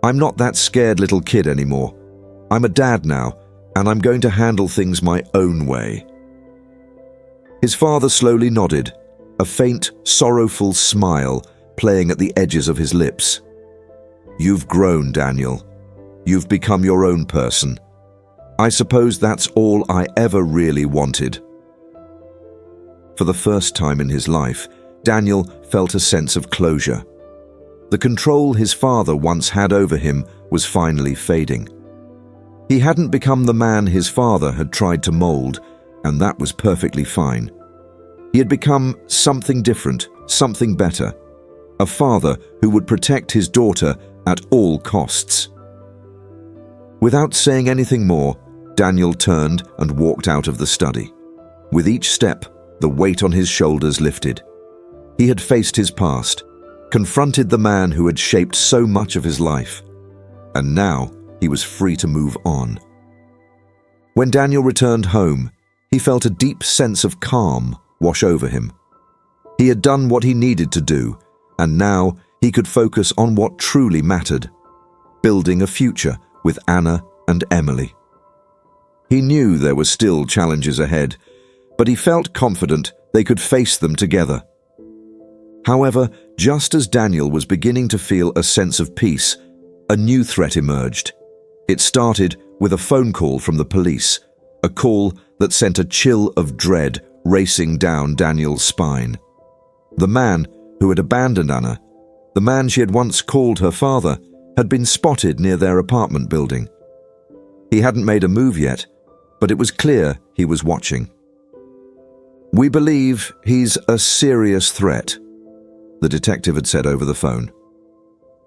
I'm not that scared little kid anymore. I'm a dad now, and I'm going to handle things my own way." His father slowly nodded, a faint, sorrowful smile playing at the edges of his lips. "You've grown, Daniel. You've become your own person. I suppose that's all I ever really wanted." For the first time in his life, Daniel felt a sense of closure. The control his father once had over him was finally fading. He hadn't become the man his father had tried to mold, and that was perfectly fine. He had become something different, something better. A father who would protect his daughter at all costs. Without saying anything more, Daniel turned and walked out of the study. With each step, the weight on his shoulders lifted. He had faced his past, confronted the man who had shaped so much of his life, and now he was free to move on. When Daniel returned home, he felt a deep sense of calm wash over him. He had done what he needed to do, and now he could focus on what truly mattered, building a future with Anna and Emily. He knew there were still challenges ahead, but he felt confident they could face them together. However, just as Daniel was beginning to feel a sense of peace, a new threat emerged. It started with a phone call from the police, a call that sent a chill of dread racing down Daniel's spine. The man who had abandoned Anna, the man she had once called her father, had been spotted near their apartment building. He hadn't made a move yet, but it was clear he was watching. "We believe he's a serious threat," the detective had said over the phone.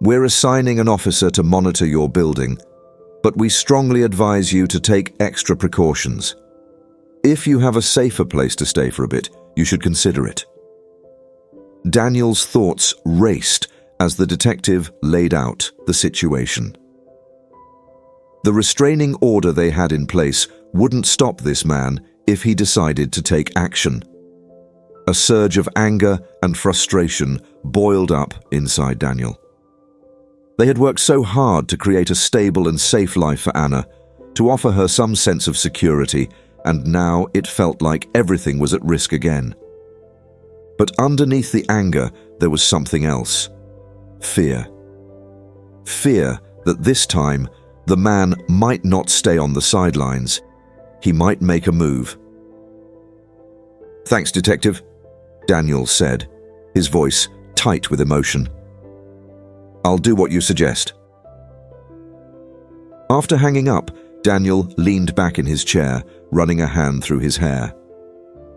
"We're assigning an officer to monitor your building, but we strongly advise you to take extra precautions. If you have a safer place to stay for a bit, you should consider it." Daniel's thoughts raced as the detective laid out the situation. The restraining order they had in place wouldn't stop this man if he decided to take action. A surge of anger and frustration boiled up inside Daniel. They had worked so hard to create a stable and safe life for Anna, to offer her some sense of security, and now it felt like everything was at risk again. But underneath the anger, there was something else. Fear. Fear that this time, the man might not stay on the sidelines. He might make a move. "Thanks, Detective," Daniel said, his voice tight with emotion. "I'll do what you suggest." After hanging up, Daniel leaned back in his chair, running a hand through his hair.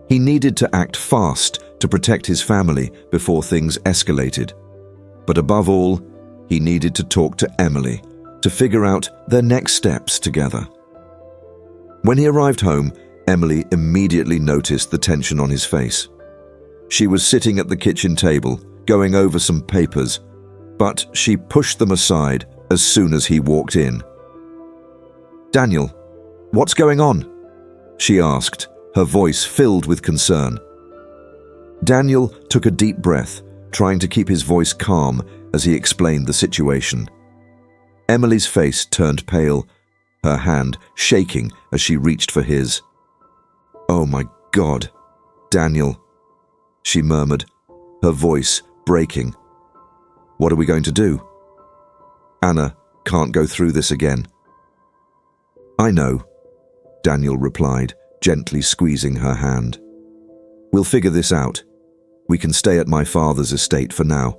He needed to act fast to protect his family before things escalated. But above all, he needed to talk to Emily to figure out their next steps together. When he arrived home, Emily immediately noticed the tension on his face. She was sitting at the kitchen table, going over some papers, but she pushed them aside as soon as he walked in. "Daniel, what's going on?" she asked, her voice filled with concern. Daniel took a deep breath, trying to keep his voice calm as he explained the situation. Emily's face turned pale, her hand shaking as she reached for his. "Oh my God, Daniel," she murmured, her voice breaking. "What are we going to do? Anna can't go through this again." "I know," Daniel replied, gently squeezing her hand. "We'll figure this out. We can stay at my father's estate for now.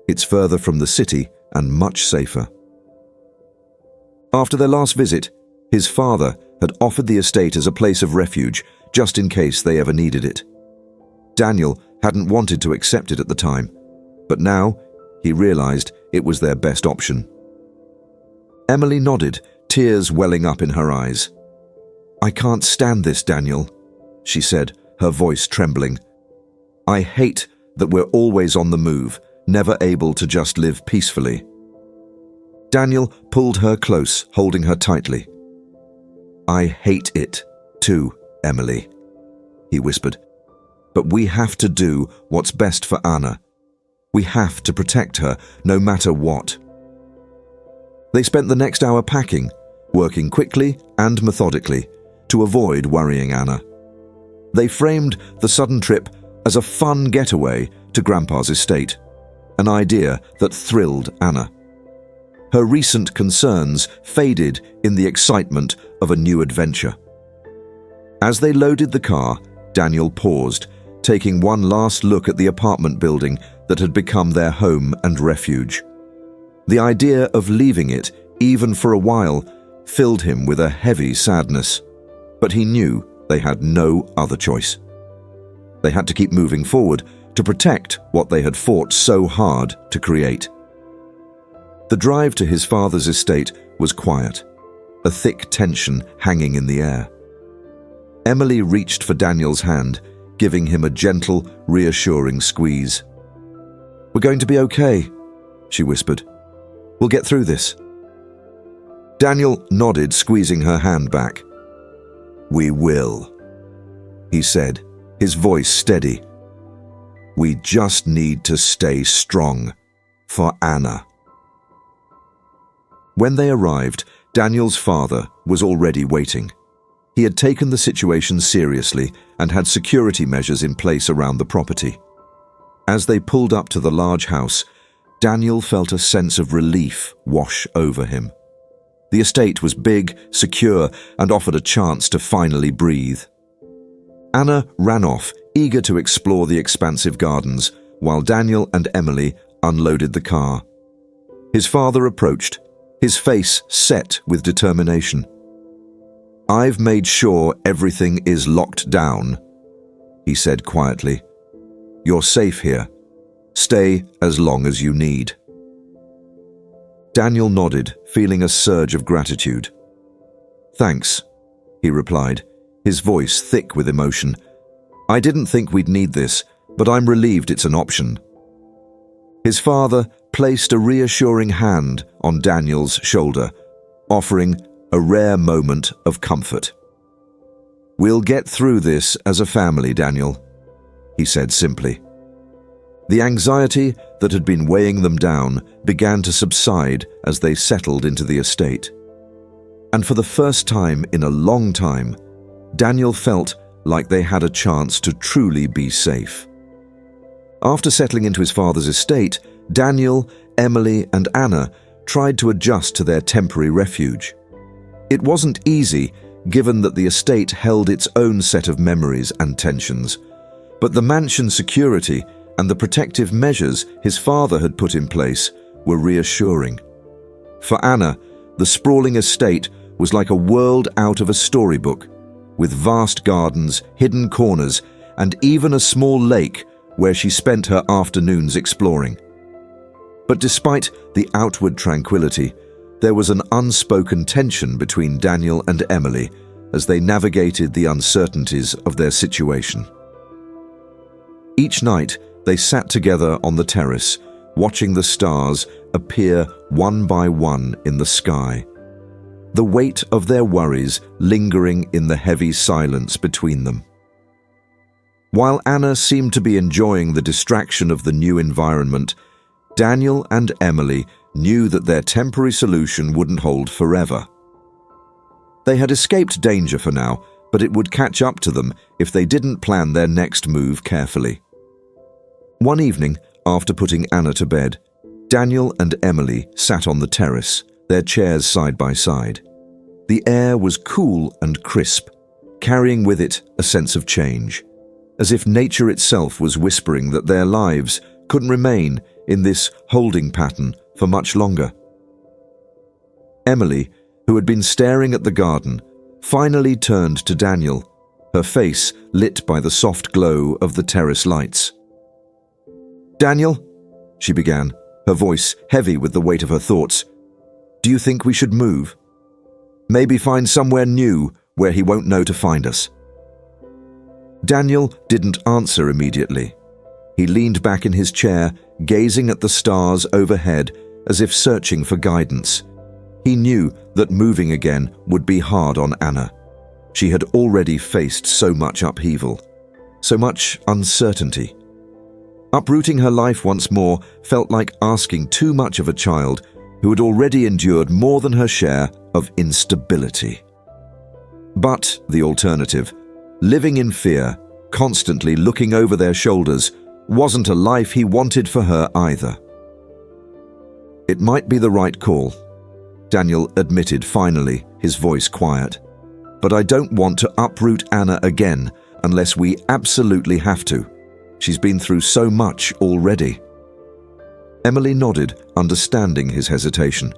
It's further from the city and much safer." After their last visit, his father had offered the estate as a place of refuge just in case they ever needed it. Daniel hadn't wanted to accept it at the time, but now he realized it was their best option. Emily nodded, tears welling up in her eyes. "I can't stand this, Daniel," she said, her voice trembling. "I hate that we're always on the move, never able to just live peacefully." Daniel pulled her close, holding her tightly. "I hate it, too, Emily," he whispered. "But we have to do what's best for Anna. We have to protect her, no matter what." They spent the next hour packing, working quickly and methodically to avoid worrying Anna. They framed the sudden trip as a fun getaway to Grandpa's estate, an idea that thrilled Anna. Her recent concerns faded in the excitement of a new adventure. As they loaded the car, Daniel paused, taking one last look at the apartment building that had become their home and refuge. The idea of leaving it, even for a while, filled him with a heavy sadness, but he knew they had no other choice. They had to keep moving forward to protect what they had fought so hard to create. The drive to his father's estate was quiet, a thick tension hanging in the air. Emily reached for Daniel's hand, giving him a gentle, reassuring squeeze. "We're going to be okay," she whispered. "We'll get through this." Daniel nodded, squeezing her hand back. "We will," he said, his voice steady. "We just need to stay strong for Anna." When they arrived, Daniel's father was already waiting. He had taken the situation seriously and had security measures in place around the property. As they pulled up to the large house, Daniel felt a sense of relief wash over him. The estate was big, secure, and offered a chance to finally breathe. Anna ran off, eager to explore the expansive gardens, while Daniel and Emily unloaded the car. His father approached, his face set with determination. "I've made sure everything is locked down," he said quietly. "You're safe here. Stay as long as you need." Daniel nodded, feeling a surge of gratitude. "Thanks," he replied, his voice thick with emotion. "I didn't think we'd need this, but I'm relieved it's an option." His father placed a reassuring hand on Daniel's shoulder, offering a rare moment of comfort. "We'll get through this as a family, Daniel," he said simply. The anxiety that had been weighing them down began to subside as they settled into the estate. And for the first time in a long time, Daniel felt like they had a chance to truly be safe. After settling into his father's estate, Daniel, Emily, and Anna tried to adjust to their temporary refuge. It wasn't easy, given that the estate held its own set of memories and tensions, but the mansion's security and the protective measures his father had put in place were reassuring. For Anna, the sprawling estate was like a world out of a storybook, with vast gardens, hidden corners, and even a small lake where she spent her afternoons exploring. But despite the outward tranquility, there was an unspoken tension between Daniel and Emily as they navigated the uncertainties of their situation. Each night, they sat together on the terrace, watching the stars appear one by one in the sky, the weight of their worries lingering in the heavy silence between them. While Anna seemed to be enjoying the distraction of the new environment, Daniel and Emily knew that their temporary solution wouldn't hold forever. They had escaped danger for now, but it would catch up to them if they didn't plan their next move carefully. One evening, after putting Anna to bed, Daniel and Emily sat on the terrace, their chairs side by side. The air was cool and crisp, carrying with it a sense of change, as if nature itself was whispering that their lives couldn't remain in this holding pattern for much longer. Emily, who had been staring at the garden, finally turned to Daniel, her face lit by the soft glow of the terrace lights. "Daniel," she began, her voice heavy with the weight of her thoughts, Do you think we should move? Maybe find somewhere new where he won't know to find us." Daniel didn't answer immediately. He leaned back in his chair, gazing at the stars overhead as if searching for guidance. He knew that moving again would be hard on Anna. She had already faced so much upheaval, so much uncertainty. Uprooting her life once more felt like asking too much of a child who had already endured more than her share of instability. But the alternative, living in fear, constantly looking over their shoulders, wasn't a life he wanted for her either. "It might be the right call," Daniel admitted finally, his voice quiet. "But I don't want to uproot Anna again unless we absolutely have to. She's been through so much already." Emily nodded, understanding his hesitation.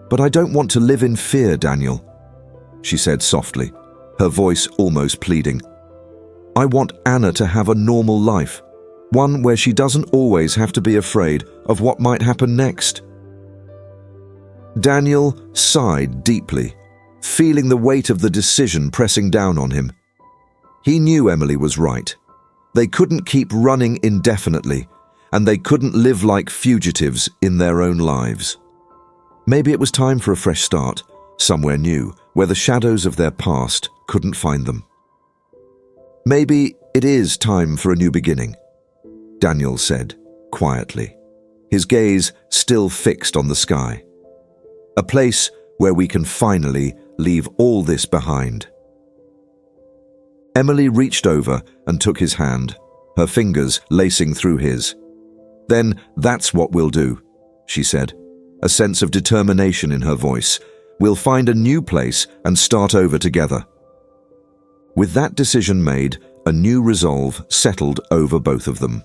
"But I don't want to live in fear, Daniel," she said softly, her voice almost pleading. "I want Anna to have a normal life, one where she doesn't always have to be afraid of what might happen next." Daniel sighed deeply, feeling the weight of the decision pressing down on him. He knew Emily was right. They couldn't keep running indefinitely, and they couldn't live like fugitives in their own lives. Maybe it was time for a fresh start, somewhere new, where the shadows of their past couldn't find them. "Maybe it is time for a new beginning," Daniel said, quietly, his gaze still fixed on the sky. "A place where we can finally leave all this behind." Emily reached over and took his hand, her fingers lacing through his. "Then that's what we'll do," she said, a sense of determination in her voice. "We'll find a new place and start over together." With that decision made, a new resolve settled over both of them.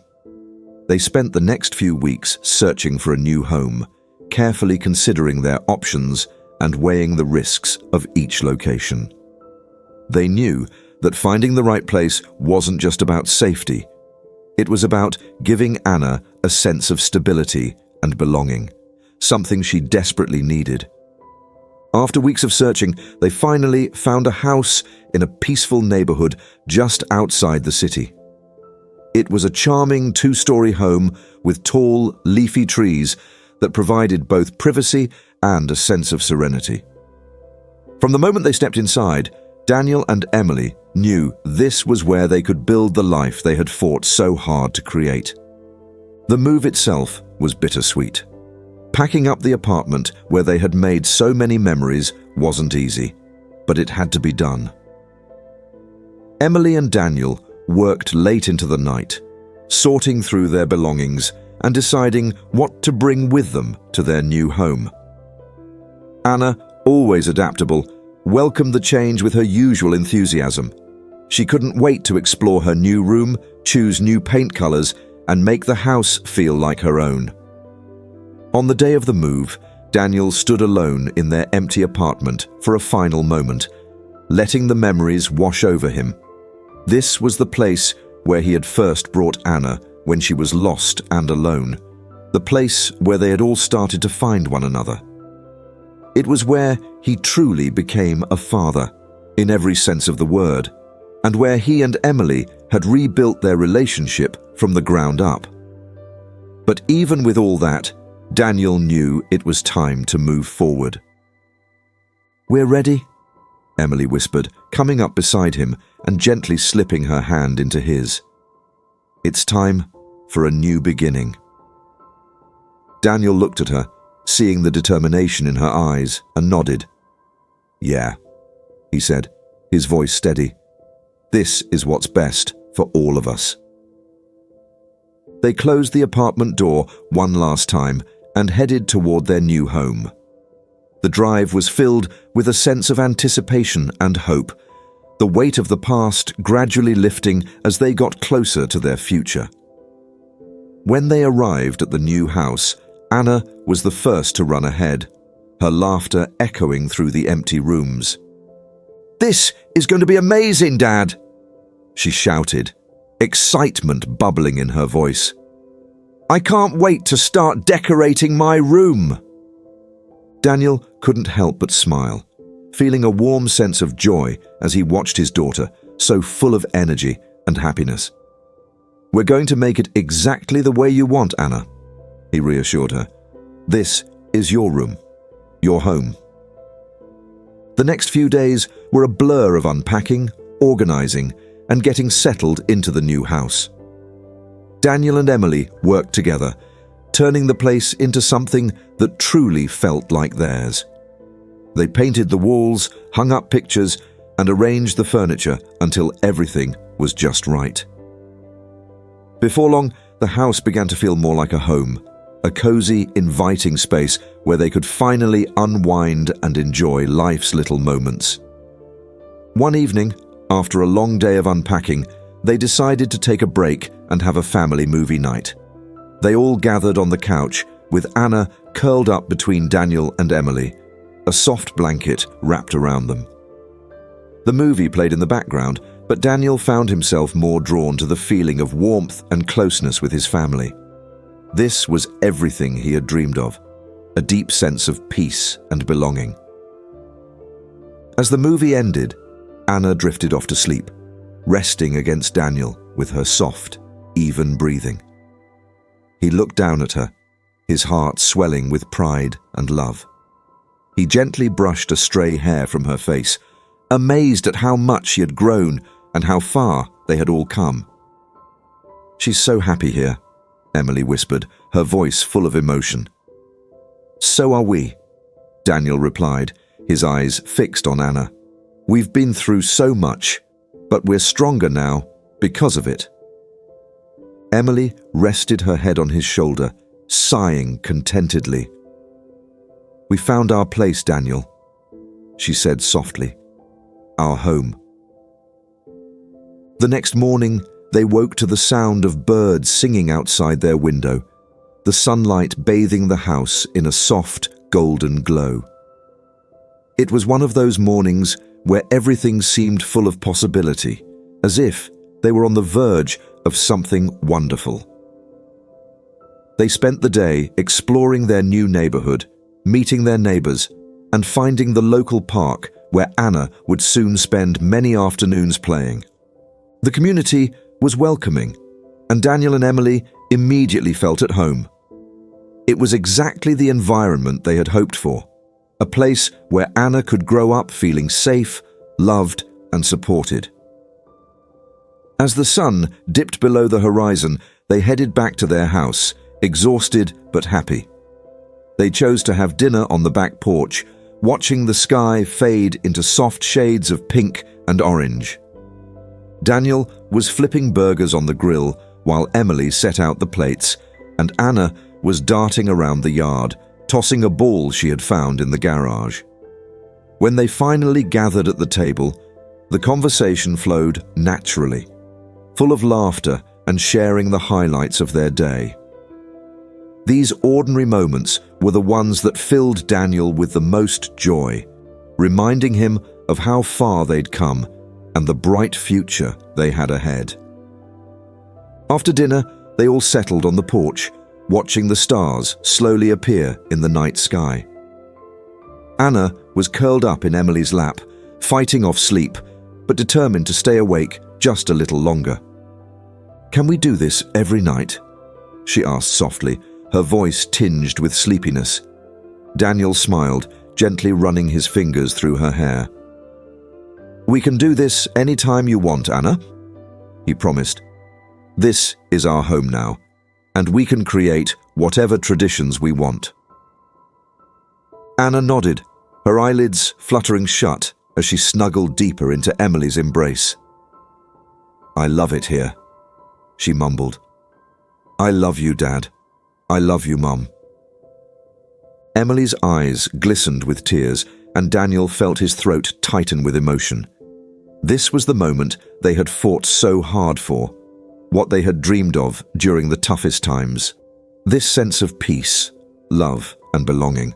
They spent the next few weeks searching for a new home, carefully considering their options and weighing the risks of each location. They knew that finding the right place wasn't just about safety. It was about giving Anna a sense of stability and belonging, something she desperately needed. After weeks of searching, they finally found a house in a peaceful neighborhood just outside the city. It was a charming two-story home with tall, leafy trees that provided both privacy and a sense of serenity. From the moment they stepped inside, Daniel and Emily knew this was where they could build the life they had fought so hard to create. The move itself was bittersweet. Packing up the apartment where they had made so many memories wasn't easy, but it had to be done. Emily and Daniel worked late into the night, sorting through their belongings and deciding what to bring with them to their new home. Anna, always adaptable, welcomed the change with her usual enthusiasm. She couldn't wait to explore her new room, choose new paint colors, and make the house feel like her own. On the day of the move, Daniel stood alone in their empty apartment for a final moment, letting the memories wash over him. This was the place where he had first brought Anna when she was lost and alone, the place where they had all started to find one another. It was where he truly became a father, in every sense of the word, and where he and Emily had rebuilt their relationship from the ground up. But even with all that, Daniel knew it was time to move forward. "We're ready," Emily whispered, coming up beside him and gently slipping her hand into his. "It's time for a new beginning." Daniel looked at her, seeing the determination in her eyes, and nodded. "Yeah," he said, his voice steady. "This is what's best for all of us." They closed the apartment door one last time and headed toward their new home. The drive was filled with a sense of anticipation and hope, the weight of the past gradually lifting as they got closer to their future. When they arrived at the new house, Anna was the first to run ahead, her laughter echoing through the empty rooms. "This is going to be amazing, Dad!" she shouted, excitement bubbling in her voice. "I can't wait to start decorating my room." Daniel couldn't help but smile, feeling a warm sense of joy as he watched his daughter, so full of energy and happiness. "We're going to make it exactly the way you want, Anna," he reassured her. "This is your room, your home." The next few days were a blur of unpacking, organizing, and getting settled into the new house. Daniel and Emily worked together, turning the place into something that truly felt like theirs. They painted the walls, hung up pictures, and arranged the furniture until everything was just right. Before long, the house began to feel more like a home, a cozy, inviting space where they could finally unwind and enjoy life's little moments. One evening, after a long day of unpacking, they decided to take a break and have a family movie night. They all gathered on the couch, with Anna curled up between Daniel and Emily, a soft blanket wrapped around them. The movie played in the background, but Daniel found himself more drawn to the feeling of warmth and closeness with his family. This was everything he had dreamed of, a deep sense of peace and belonging. As the movie ended, Anna drifted off to sleep, resting against Daniel with her soft, even breathing. He looked down at her, his heart swelling with pride and love. He gently brushed a stray hair from her face, amazed at how much she had grown and how far they had all come. "She's so happy here," Emily whispered, her voice full of emotion. "So are we," Daniel replied, his eyes fixed on Anna. "We've been through so much, but we're stronger now because of it." Emily rested her head on his shoulder, sighing contentedly. "We found our place, Daniel," she said softly. "Our home." The next morning, they woke to the sound of birds singing outside their window, the sunlight bathing the house in a soft, golden glow. It was one of those mornings where everything seemed full of possibility, as if they were on the verge of something wonderful. They spent the day exploring their new neighborhood, meeting their neighbors, and finding the local park where Anna would soon spend many afternoons playing. The community was welcoming, and Daniel and Emily immediately felt at home. It was exactly the environment they had hoped for, a place where Anna could grow up feeling safe, loved, and supported. As the sun dipped below the horizon, they headed back to their house, exhausted but happy. They chose to have dinner on the back porch, watching the sky fade into soft shades of pink and orange. Daniel was flipping burgers on the grill while Emily set out the plates, and Anna was darting around the yard, tossing a ball she had found in the garage. When they finally gathered at the table, the conversation flowed naturally, full of laughter and sharing the highlights of their day. These ordinary moments were the ones that filled Daniel with the most joy, reminding him of how far they'd come and the bright future they had ahead. After dinner, they all settled on the porch, watching the stars slowly appear in the night sky. Anna was curled up in Emily's lap, fighting off sleep, but determined to stay awake just a little longer. "Can we do this every night?" she asked softly, her voice tinged with sleepiness. Daniel smiled, gently running his fingers through her hair. "We can do this any time you want, Anna," he promised. "This is our home now, and we can create whatever traditions we want." Anna nodded, her eyelids fluttering shut as she snuggled deeper into Emily's embrace. "I love it here," she mumbled. "I love you, Dad. I love you, Mum." Emily's eyes glistened with tears, and Daniel felt his throat tighten with emotion. This was the moment they had fought so hard for, what they had dreamed of during the toughest times. This sense of peace, love, and belonging.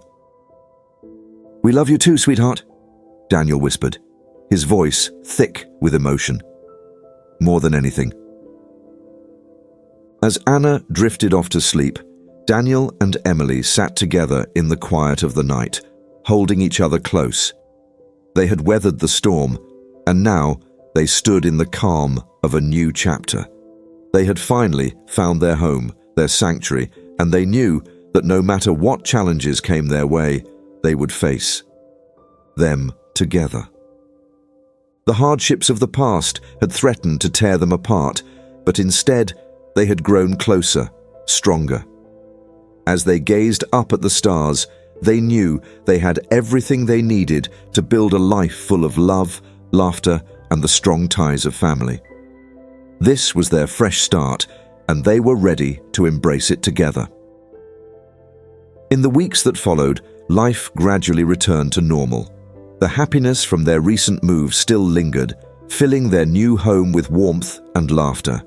"We love you too, sweetheart," Daniel whispered, his voice thick with emotion. More than anything. As Anna drifted off to sleep, Daniel and Emily sat together in the quiet of the night, holding each other close. They had weathered the storm, and now they stood in the calm of a new chapter. They had finally found their home, their sanctuary, and they knew that no matter what challenges came their way, they would face them together. The hardships of the past had threatened to tear them apart, but instead they had grown closer, stronger. As they gazed up at the stars, they knew they had everything they needed to build a life full of love, laughter, and the strong ties of family. This was their fresh start, and they were ready to embrace it together. In the weeks that followed, life gradually returned to normal. The happiness from their recent move still lingered, filling their new home with warmth and laughter.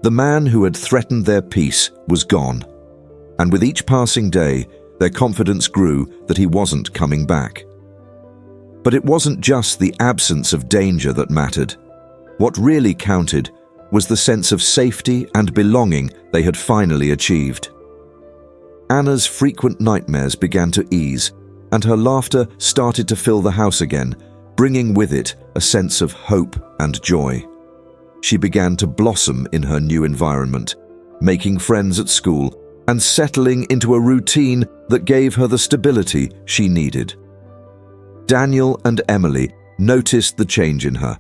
The man who had threatened their peace was gone, and with each passing day, their confidence grew that he wasn't coming back. But it wasn't just the absence of danger that mattered. What really counted was the sense of safety and belonging they had finally achieved. Anna's frequent nightmares began to ease, and her laughter started to fill the house again, bringing with it a sense of hope and joy. She began to blossom in her new environment, making friends at school and settling into a routine that gave her the stability she needed. Daniel and Emily noticed the change in her,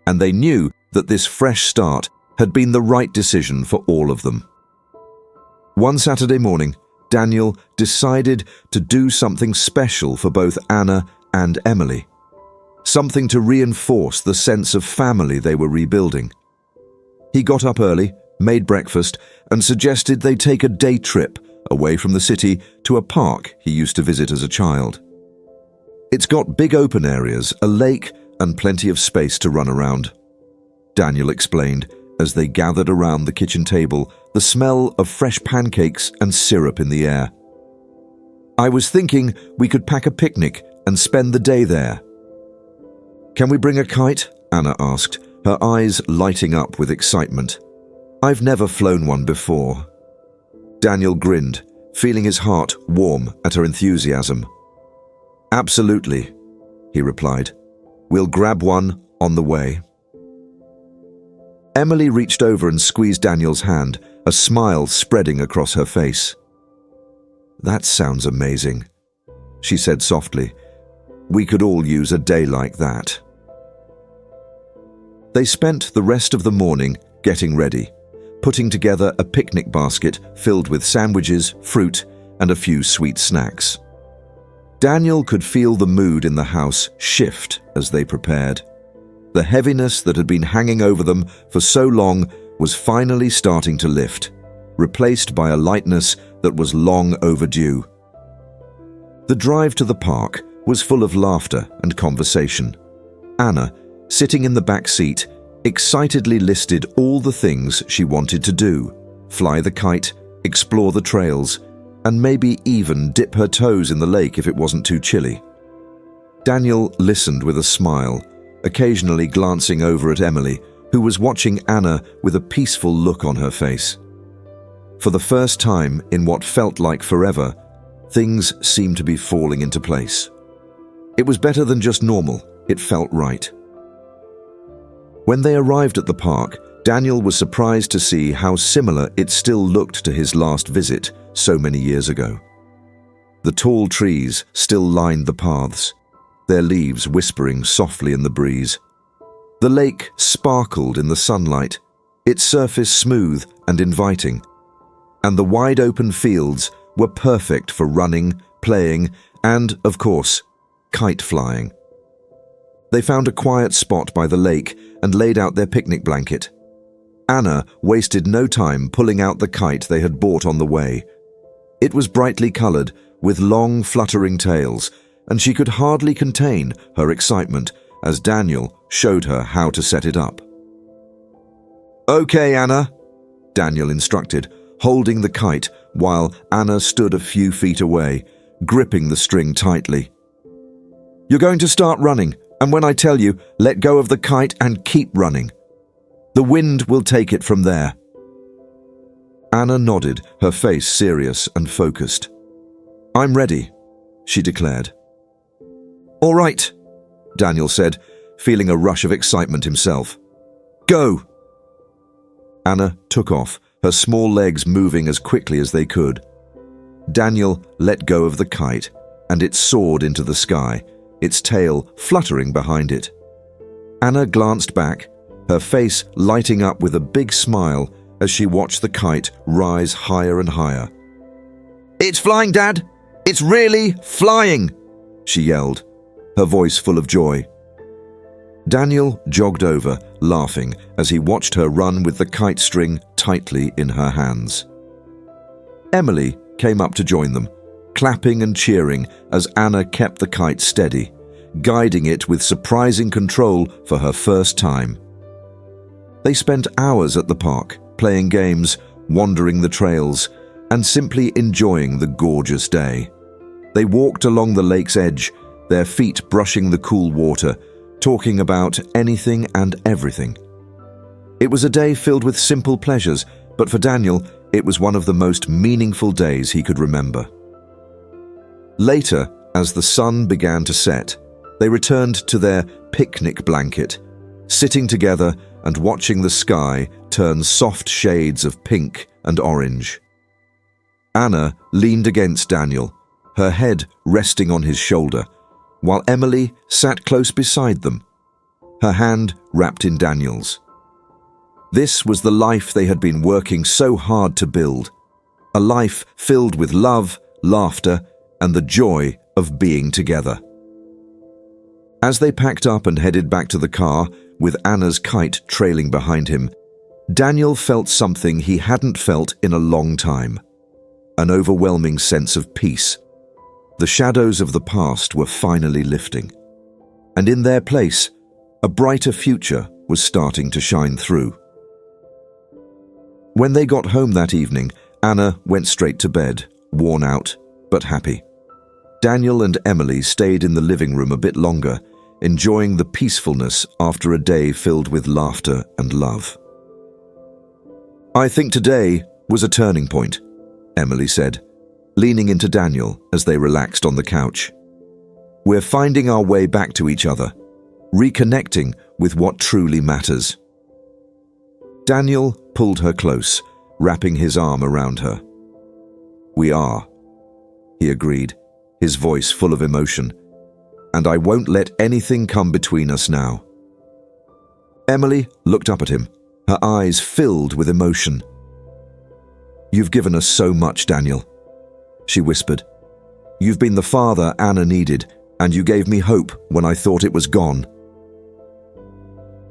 and they knew that this fresh start had been the right decision for all of them. One Saturday morning, Daniel decided to do something special for both Anna and Emily, something to reinforce the sense of family they were rebuilding. He got up early, made breakfast, and suggested they take a day trip away from the city to a park he used to visit as a child. It's got big open areas, a lake, and plenty of space to run around, Daniel explained as they gathered around the kitchen table, the smell of fresh pancakes and syrup in the air. I was thinking we could pack a picnic and spend the day there. Can we bring a kite? Anna asked, her eyes lighting up with excitement. I've never flown one before. Daniel grinned, feeling his heart warm at her enthusiasm. Absolutely, he replied. We'll grab one on the way. Emily reached over and squeezed Daniel's hand, a smile spreading across her face. That sounds amazing, she said softly. We could all use a day like that. They spent the rest of the morning getting ready, putting together a picnic basket filled with sandwiches, fruit, and a few sweet snacks. Daniel could feel the mood in the house shift as they prepared. The heaviness that had been hanging over them for so long was finally starting to lift, replaced by a lightness that was long overdue. The drive to the park was full of laughter and conversation. Anna, sitting in the back seat, excitedly listed all the things she wanted to do: fly the kite, explore the trails, and maybe even dip her toes in the lake if it wasn't too chilly. Daniel listened with a smile, occasionally glancing over at Emily, who was watching Anna with a peaceful look on her face. For the first time in what felt like forever, things seemed to be falling into place. It was better than just normal, it felt right. When they arrived at the park, Daniel was surprised to see how similar it still looked to his last visit so many years ago. The tall trees still lined the paths, their leaves whispering softly in the breeze. The lake sparkled in the sunlight, its surface smooth and inviting, and the wide open fields were perfect for running, playing, and, of course, kite flying. They found a quiet spot by the lake and laid out their picnic blanket. Anna wasted no time pulling out the kite they had bought on the way. It was brightly colored, with long fluttering tails, and she could hardly contain her excitement as Daniel showed her how to set it up. Okay, Anna, Daniel instructed, holding the kite while Anna stood a few feet away, gripping the string tightly. You're going to start running, and when I tell you, let go of the kite and keep running. The wind will take it from there. Anna nodded, her face serious and focused. I'm ready, she declared, "All right," Daniel said, feeling a rush of excitement himself. "Go!" Anna took off, her small legs moving as quickly as they could. Daniel let go of the kite, and it soared into the sky, its tail fluttering behind it. Anna glanced back, her face lighting up with a big smile as she watched the kite rise higher and higher. "It's flying, Dad! It's really flying!" she yelled, her voice full of joy. Daniel jogged over, laughing, as he watched her run with the kite string tightly in her hands. Emily came up to join them, clapping and cheering as Anna kept the kite steady, guiding it with surprising control for her first time. They spent hours at the park, playing games, wandering the trails, and simply enjoying the gorgeous day. They walked along the lake's edge, their feet brushing the cool water, talking about anything and everything. It was a day filled with simple pleasures, but for Daniel, it was one of the most meaningful days he could remember. Later, as the sun began to set, they returned to their picnic blanket, sitting together and watching the sky turn soft shades of pink and orange. Anna leaned against Daniel, her head resting on his shoulder, while Emily sat close beside them, her hand wrapped in Daniel's. This was the life they had been working so hard to build, a life filled with love, laughter, and the joy of being together. As they packed up and headed back to the car, with Anna's kite trailing behind him, Daniel felt something he hadn't felt in a long time, an overwhelming sense of peace. The shadows of the past were finally lifting, and in their place, a brighter future was starting to shine through. When they got home that evening, Anna went straight to bed, worn out but happy. Daniel and Emily stayed in the living room a bit longer, enjoying the peacefulness after a day filled with laughter and love. "I think today was a turning point," Emily said, leaning into Daniel as they relaxed on the couch. "We're finding our way back to each other, reconnecting with what truly matters." Daniel pulled her close, wrapping his arm around her. "We are," he agreed, his voice full of emotion, "and I won't let anything come between us now." Emily looked up at him, her eyes filled with emotion. "You've given us so much, Daniel," she whispered. "You've been the father Anna needed, and you gave me hope when I thought it was gone."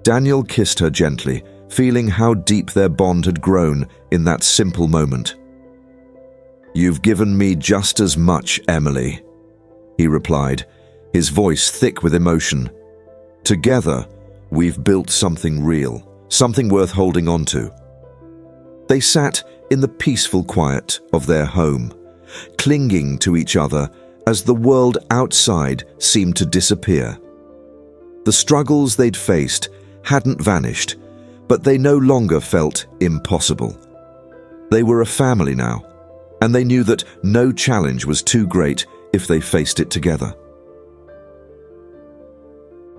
Daniel kissed her gently, feeling how deep their bond had grown in that simple moment. "You've given me just as much, Emily," he replied, his voice thick with emotion. "Together, we've built something real, something worth holding on to." They sat in the peaceful quiet of their home, clinging to each other as the world outside seemed to disappear. The struggles they'd faced hadn't vanished, but they no longer felt impossible. They were a family now, and they knew that no challenge was too great if they faced it together.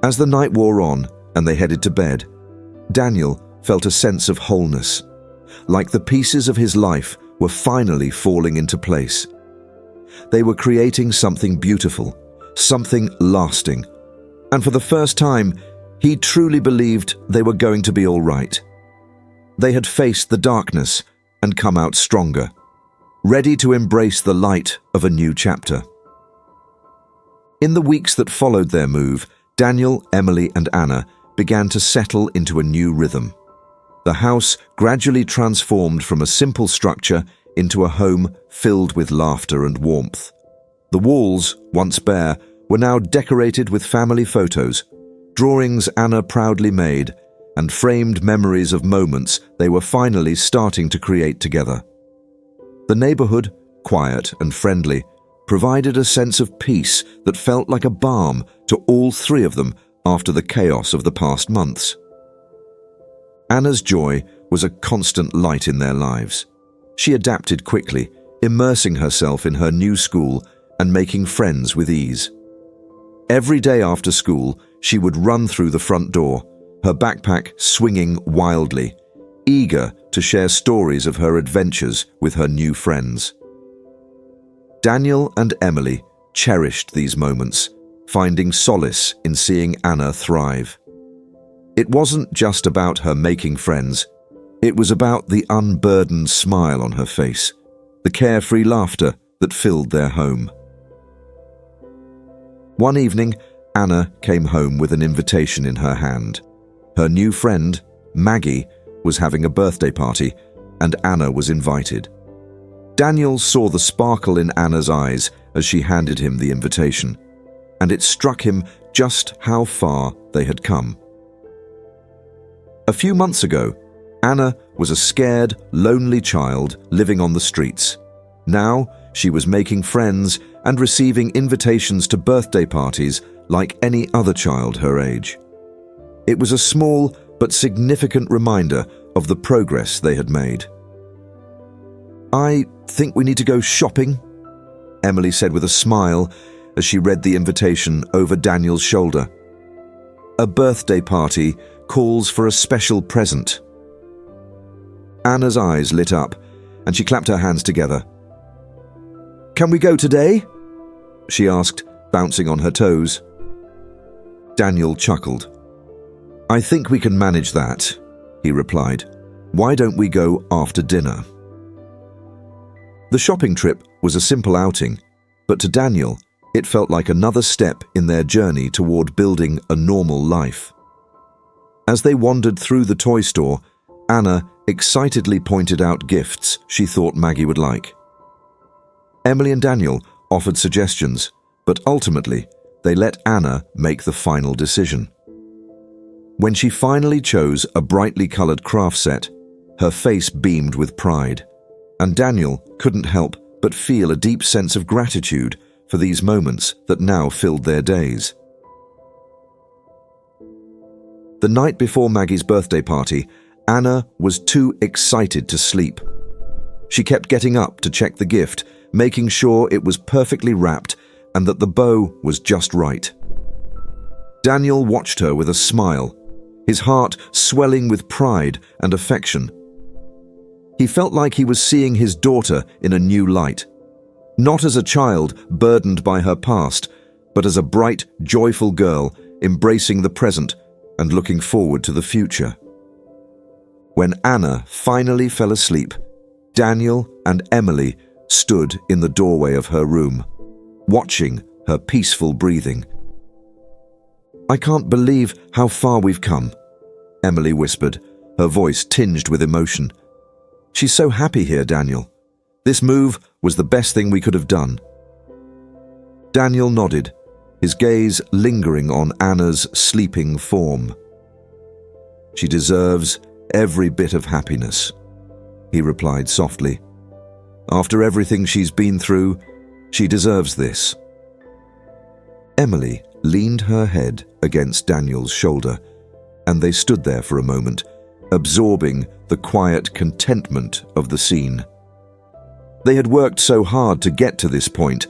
As the night wore on and they headed to bed, Daniel felt a sense of wholeness, like the pieces of his life were finally falling into place. They were creating something beautiful, something lasting, and for the first time, he truly believed they were going to be all right. They had faced the darkness and come out stronger, ready to embrace the light of a new chapter. In the weeks that followed their move, Daniel, Emily, and Anna began to settle into a new rhythm. The house gradually transformed from a simple structure into a home filled with laughter and warmth. The walls, once bare, were now decorated with family photos, drawings Anna proudly made, and framed memories of moments they were finally starting to create together. The neighborhood, quiet and friendly, provided a sense of peace that felt like a balm to all three of them after the chaos of the past months. Anna's joy was a constant light in their lives. She adapted quickly, immersing herself in her new school and making friends with ease. Every day after school, she would run through the front door, her backpack swinging wildly, eager to share stories of her adventures with her new friends. Daniel and Emily cherished these moments, finding solace in seeing Anna thrive. It wasn't just about her making friends. It was about the unburdened smile on her face, the carefree laughter that filled their home. One evening, Anna came home with an invitation in her hand. Her new friend, Maggie, was having a birthday party, and Anna was invited. Daniel saw the sparkle in Anna's eyes as she handed him the invitation, and it struck him just how far they had come. A few months ago, Anna was a scared, lonely child living on the streets. Now, she was making friends and receiving invitations to birthday parties like any other child her age. It was a small but significant reminder of the progress they had made. "I think we need to go shopping," Emily said with a smile as she read the invitation over Daniel's shoulder. "A birthday party calls for a special present." Anna's eyes lit up, and she clapped her hands together. "Can we go today?" she asked, bouncing on her toes. Daniel chuckled. "I think we can manage that," he replied. "Why don't we go after dinner?" The shopping trip was a simple outing, but to Daniel, it felt like another step in their journey toward building a normal life. As they wandered through the toy store, Anna excitedly pointed out gifts she thought Maggie would like. Emily and Daniel offered suggestions, but ultimately, they let Anna make the final decision. When she finally chose a brightly colored craft set, her face beamed with pride, and Daniel couldn't help but feel a deep sense of gratitude for these moments that now filled their days. The night before Maggie's birthday party, Anna was too excited to sleep. She kept getting up to check the gift, making sure it was perfectly wrapped and that the bow was just right. Daniel watched her with a smile, his heart swelling with pride and affection. He felt like he was seeing his daughter in a new light, not as a child burdened by her past, but as a bright, joyful girl embracing the present and looking forward to the future. When Anna finally fell asleep, Daniel and Emily stood in the doorway of her room, watching her peaceful breathing. "I can't believe how far we've come," Emily whispered, her voice tinged with emotion. "She's so happy here, Daniel. This move was the best thing we could have done." Daniel nodded, his gaze lingering on Anna's sleeping form. "She deserves every bit of happiness," he replied softly. "After everything she's been through, she deserves this." Emily leaned her head against Daniel's shoulder, and they stood there for a moment, absorbing the quiet contentment of the scene. They had worked so hard to get to this point,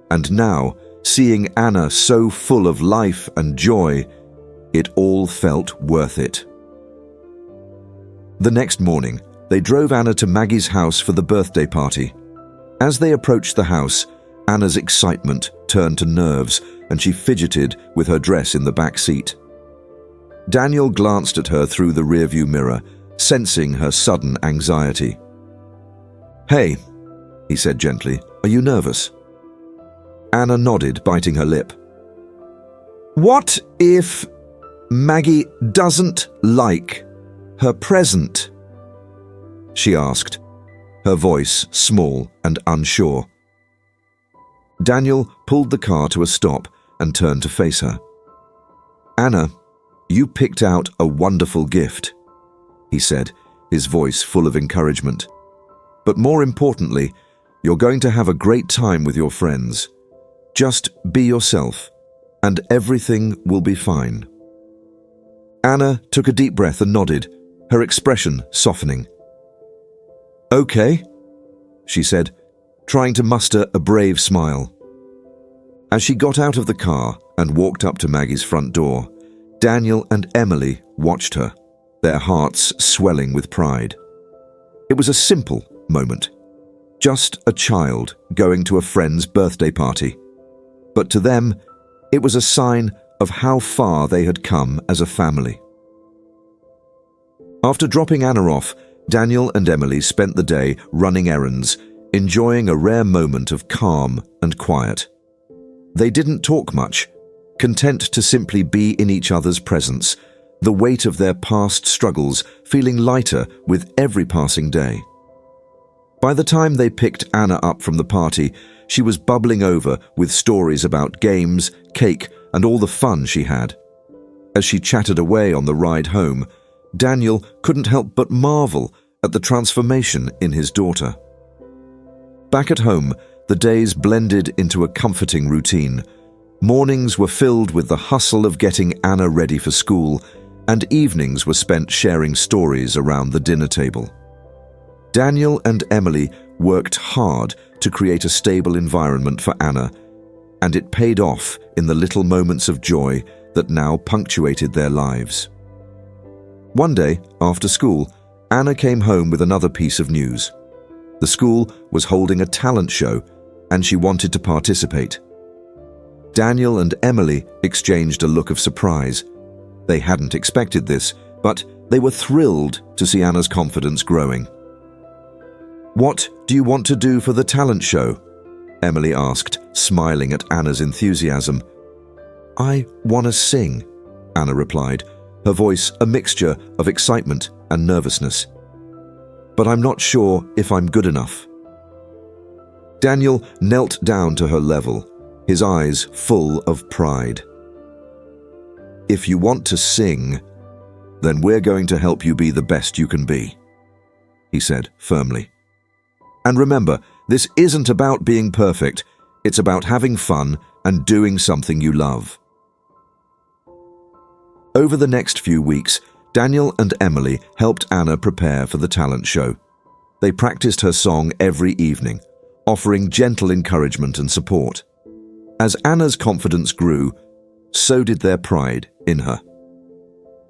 and now, seeing Anna so full of life and joy, it all felt worth it. The next morning, they drove Anna to Maggie's house for the birthday party. As they approached the house, Anna's excitement turned to nerves, and she fidgeted with her dress in the back seat. Daniel glanced at her through the rearview mirror, sensing her sudden anxiety. "Hey," he said gently, "are you nervous?" Anna nodded, biting her lip. "What if Maggie doesn't like her present?" she asked, her voice small and unsure. Daniel pulled the car to a stop and turned to face her. "Anna, you picked out a wonderful gift," he said, his voice full of encouragement. "But more importantly, you're going to have a great time with your friends. Just be yourself, and everything will be fine." Anna took a deep breath and nodded, her expression softening. "Okay," she said, trying to muster a brave smile. As she got out of the car and walked up to Maggie's front door, Daniel and Emily watched her, their hearts swelling with pride. It was a simple moment, just a child going to a friend's birthday party. But to them, it was a sign of how far they had come as a family. After dropping Anna off, Daniel and Emily spent the day running errands, enjoying a rare moment of calm and quiet. They didn't talk much, content to simply be in each other's presence, the weight of their past struggles feeling lighter with every passing day. By the time they picked Anna up from the party, she was bubbling over with stories about games, cake, and all the fun she had. As she chatted away on the ride home, Daniel couldn't help but marvel at the transformation in his daughter. Back at home, the days blended into a comforting routine. Mornings were filled with the hustle of getting Anna ready for school, and evenings were spent sharing stories around the dinner table. Daniel and Emily worked hard to create a stable environment for Anna, and it paid off in the little moments of joy that now punctuated their lives. One day, after school, Anna came home with another piece of news. The school was holding a talent show, and she wanted to participate. Daniel and Emily exchanged a look of surprise. They hadn't expected this, but they were thrilled to see Anna's confidence growing. "What do you want to do for the talent show?" Emily asked, smiling at Anna's enthusiasm. "I want to sing," Anna replied, her voice a mixture of excitement and nervousness. "But I'm not sure if I'm good enough." Daniel knelt down to her level, his eyes full of pride. "If you want to sing, then we're going to help you be the best you can be," he said firmly. "And remember, this isn't about being perfect. It's about having fun and doing something you love." Over the next few weeks, Daniel and Emily helped Anna prepare for the talent show. They practiced her song every evening, offering gentle encouragement and support. As Anna's confidence grew, so did their pride in her.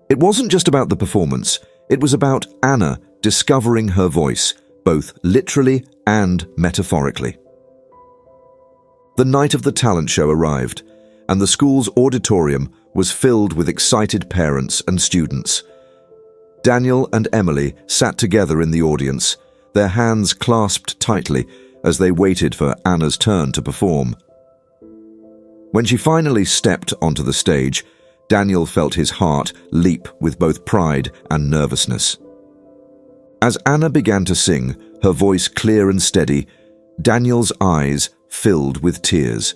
It wasn't just about the performance, it was about Anna discovering her voice, both literally and metaphorically. The night of the talent show arrived, and the school's auditorium was filled with excited parents and students. Daniel and Emily sat together in the audience, their hands clasped tightly as they waited for Anna's turn to perform. When she finally stepped onto the stage, Daniel felt his heart leap with both pride and nervousness. As Anna began to sing, her voice clear and steady, Daniel's eyes filled with tears.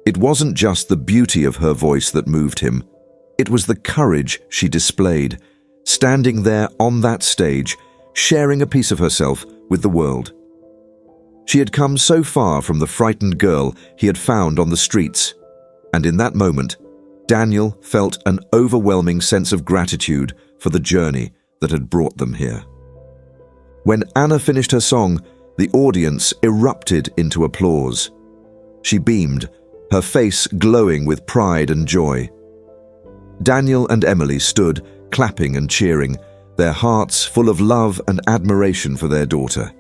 It wasn't just the beauty of her voice that moved him. It was the courage she displayed, standing there on that stage, sharing a piece of herself with the world. She had come so far from the frightened girl he had found on the streets, and in that moment, Daniel felt an overwhelming sense of gratitude for the journey that had brought them here. When Anna finished her song, the audience erupted into applause. She beamed, her face glowing with pride and joy. Daniel and Emily stood, clapping and cheering, their hearts full of love and admiration for their daughter.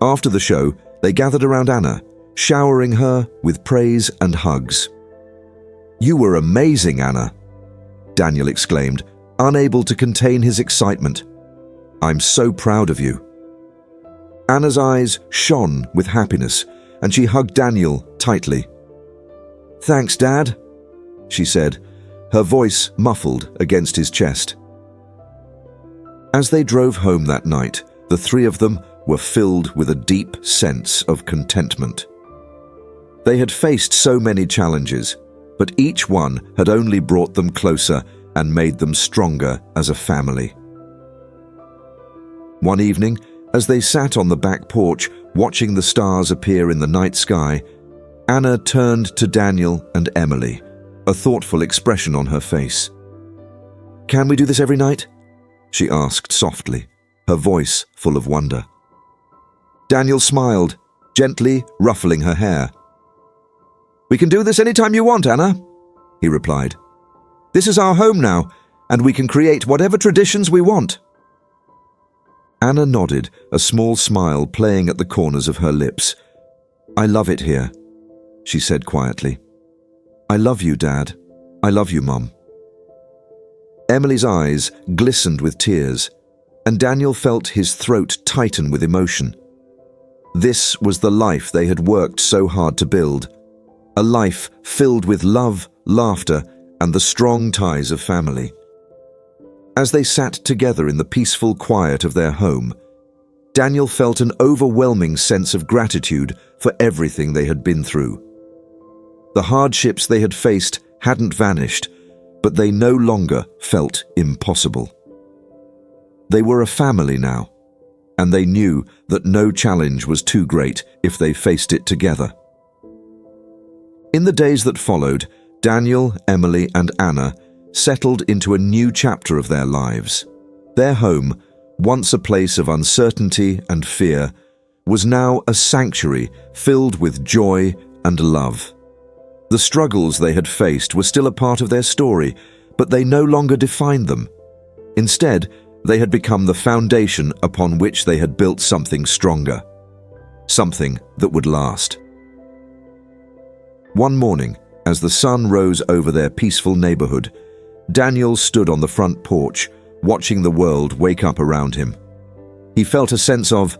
After the show, they gathered around Anna, showering her with praise and hugs. "You were amazing, Anna," Daniel exclaimed, unable to contain his excitement. "I'm so proud of you." Anna's eyes shone with happiness, and she hugged Daniel tightly. "Thanks, Dad," she said, her voice muffled against his chest. As they drove home that night, the three of them were filled with a deep sense of contentment. They had faced so many challenges, but each one had only brought them closer and made them stronger as a family. One evening, as they sat on the back porch watching the stars appear in the night sky, Anna turned to Daniel and Emily, a thoughtful expression on her face. "Can we do this every night?" she asked softly, her voice full of wonder. Daniel smiled, gently ruffling her hair. "We can do this anytime you want, Anna," he replied. "This is our home now, and we can create whatever traditions we want." Anna nodded, a small smile playing at the corners of her lips. "I love it here," she said quietly. "I love you, Dad. I love you, Mum." Emily's eyes glistened with tears, and Daniel felt his throat tighten with emotion. This was the life they had worked so hard to build, a life filled with love, laughter, and the strong ties of family. As they sat together in the peaceful quiet of their home, Daniel felt an overwhelming sense of gratitude for everything they had been through. The hardships they had faced hadn't vanished, but they no longer felt impossible. They were a family now, and they knew that no challenge was too great if they faced it together. In the days that followed, Daniel, Emily, and Anna settled into a new chapter of their lives. Their home, once a place of uncertainty and fear, was now a sanctuary filled with joy and love. The struggles they had faced were still a part of their story, but they no longer defined them. Instead, they had become the foundation upon which they had built something stronger, something that would last. One morning, as the sun rose over their peaceful neighborhood, Daniel stood on the front porch, watching the world wake up around him. He felt a sense of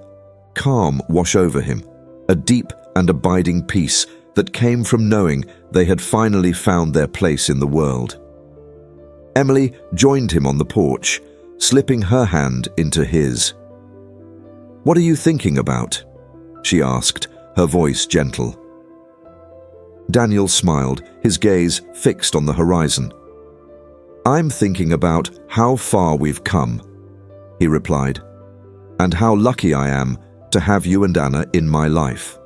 calm wash over him, a deep and abiding peace that came from knowing they had finally found their place in the world. Emily joined him on the porch, slipping her hand into his. "What are you thinking about?" she asked, her voice gentle. Daniel smiled, his gaze fixed on the horizon. "I'm thinking about how far we've come," he replied, "and how lucky I am to have you and Anna in my life."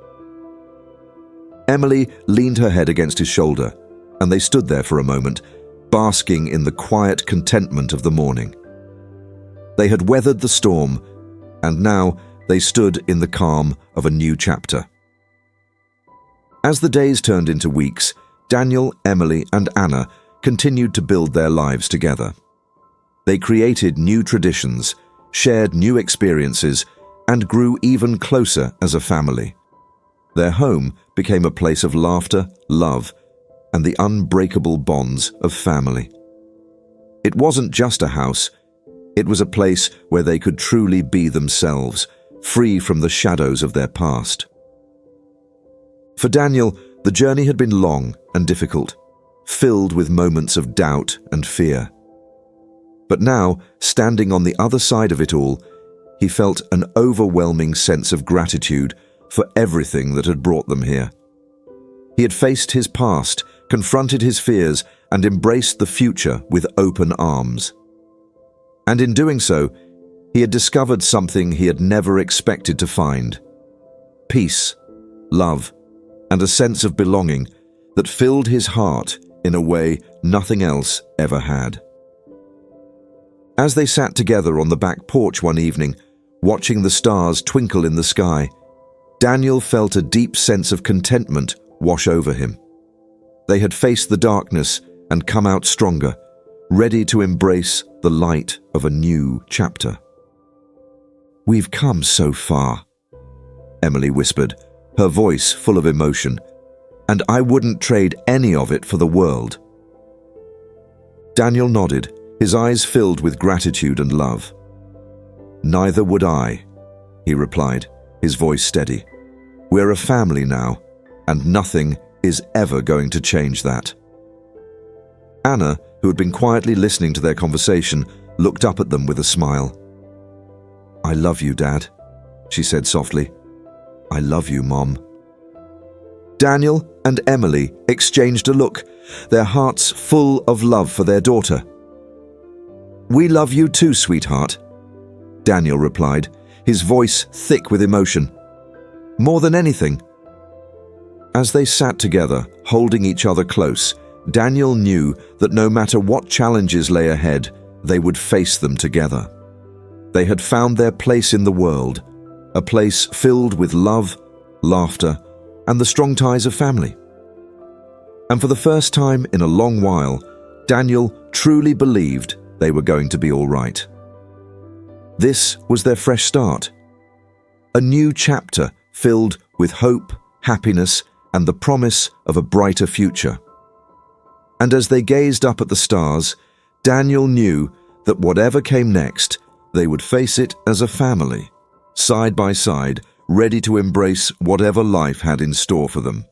Emily leaned her head against his shoulder, and they stood there for a moment, basking in the quiet contentment of the morning. They had weathered the storm, and now they stood in the calm of a new chapter. As the days turned into weeks, Daniel, Emily, and Anna continued to build their lives together. They created new traditions, shared new experiences, and grew even closer as a family. Their home became a place of laughter, love, and the unbreakable bonds of family. It wasn't just a house, it was a place where they could truly be themselves, free from the shadows of their past. For Daniel, the journey had been long and difficult, filled with moments of doubt and fear. But now, standing on the other side of it all, he felt an overwhelming sense of gratitude for everything that had brought them here. He had faced his past, confronted his fears, and embraced the future with open arms. And in doing so, he had discovered something he had never expected to find: peace, love, and a sense of belonging that filled his heart in a way nothing else ever had. As they sat together on the back porch one evening, watching the stars twinkle in the sky, Daniel felt a deep sense of contentment wash over him. They had faced the darkness and come out stronger, ready to embrace the light of a new chapter. "We've come so far," Emily whispered, her voice full of emotion, "and I wouldn't trade any of it for the world." Daniel nodded, his eyes filled with gratitude and love. "Neither would I," he replied, his voice steady. "We're a family now, and nothing is ever going to change that." Anna, who had been quietly listening to their conversation, looked up at them with a smile. "I love you, Dad," she said softly. "I love you, Mom." Daniel and Emily exchanged a look, their hearts full of love for their daughter. "We love you too, sweetheart," Daniel replied, his voice thick with emotion. "More than anything." As they sat together, holding each other close, Daniel knew that no matter what challenges lay ahead, they would face them together. They had found their place in the world, a place filled with love, laughter, and the strong ties of family. And for the first time in a long while, Daniel truly believed they were going to be all right. This was their fresh start. A new chapter filled with hope, happiness, and the promise of a brighter future. And as they gazed up at the stars, Daniel knew that whatever came next, they would face it as a family, side by side, ready to embrace whatever life had in store for them.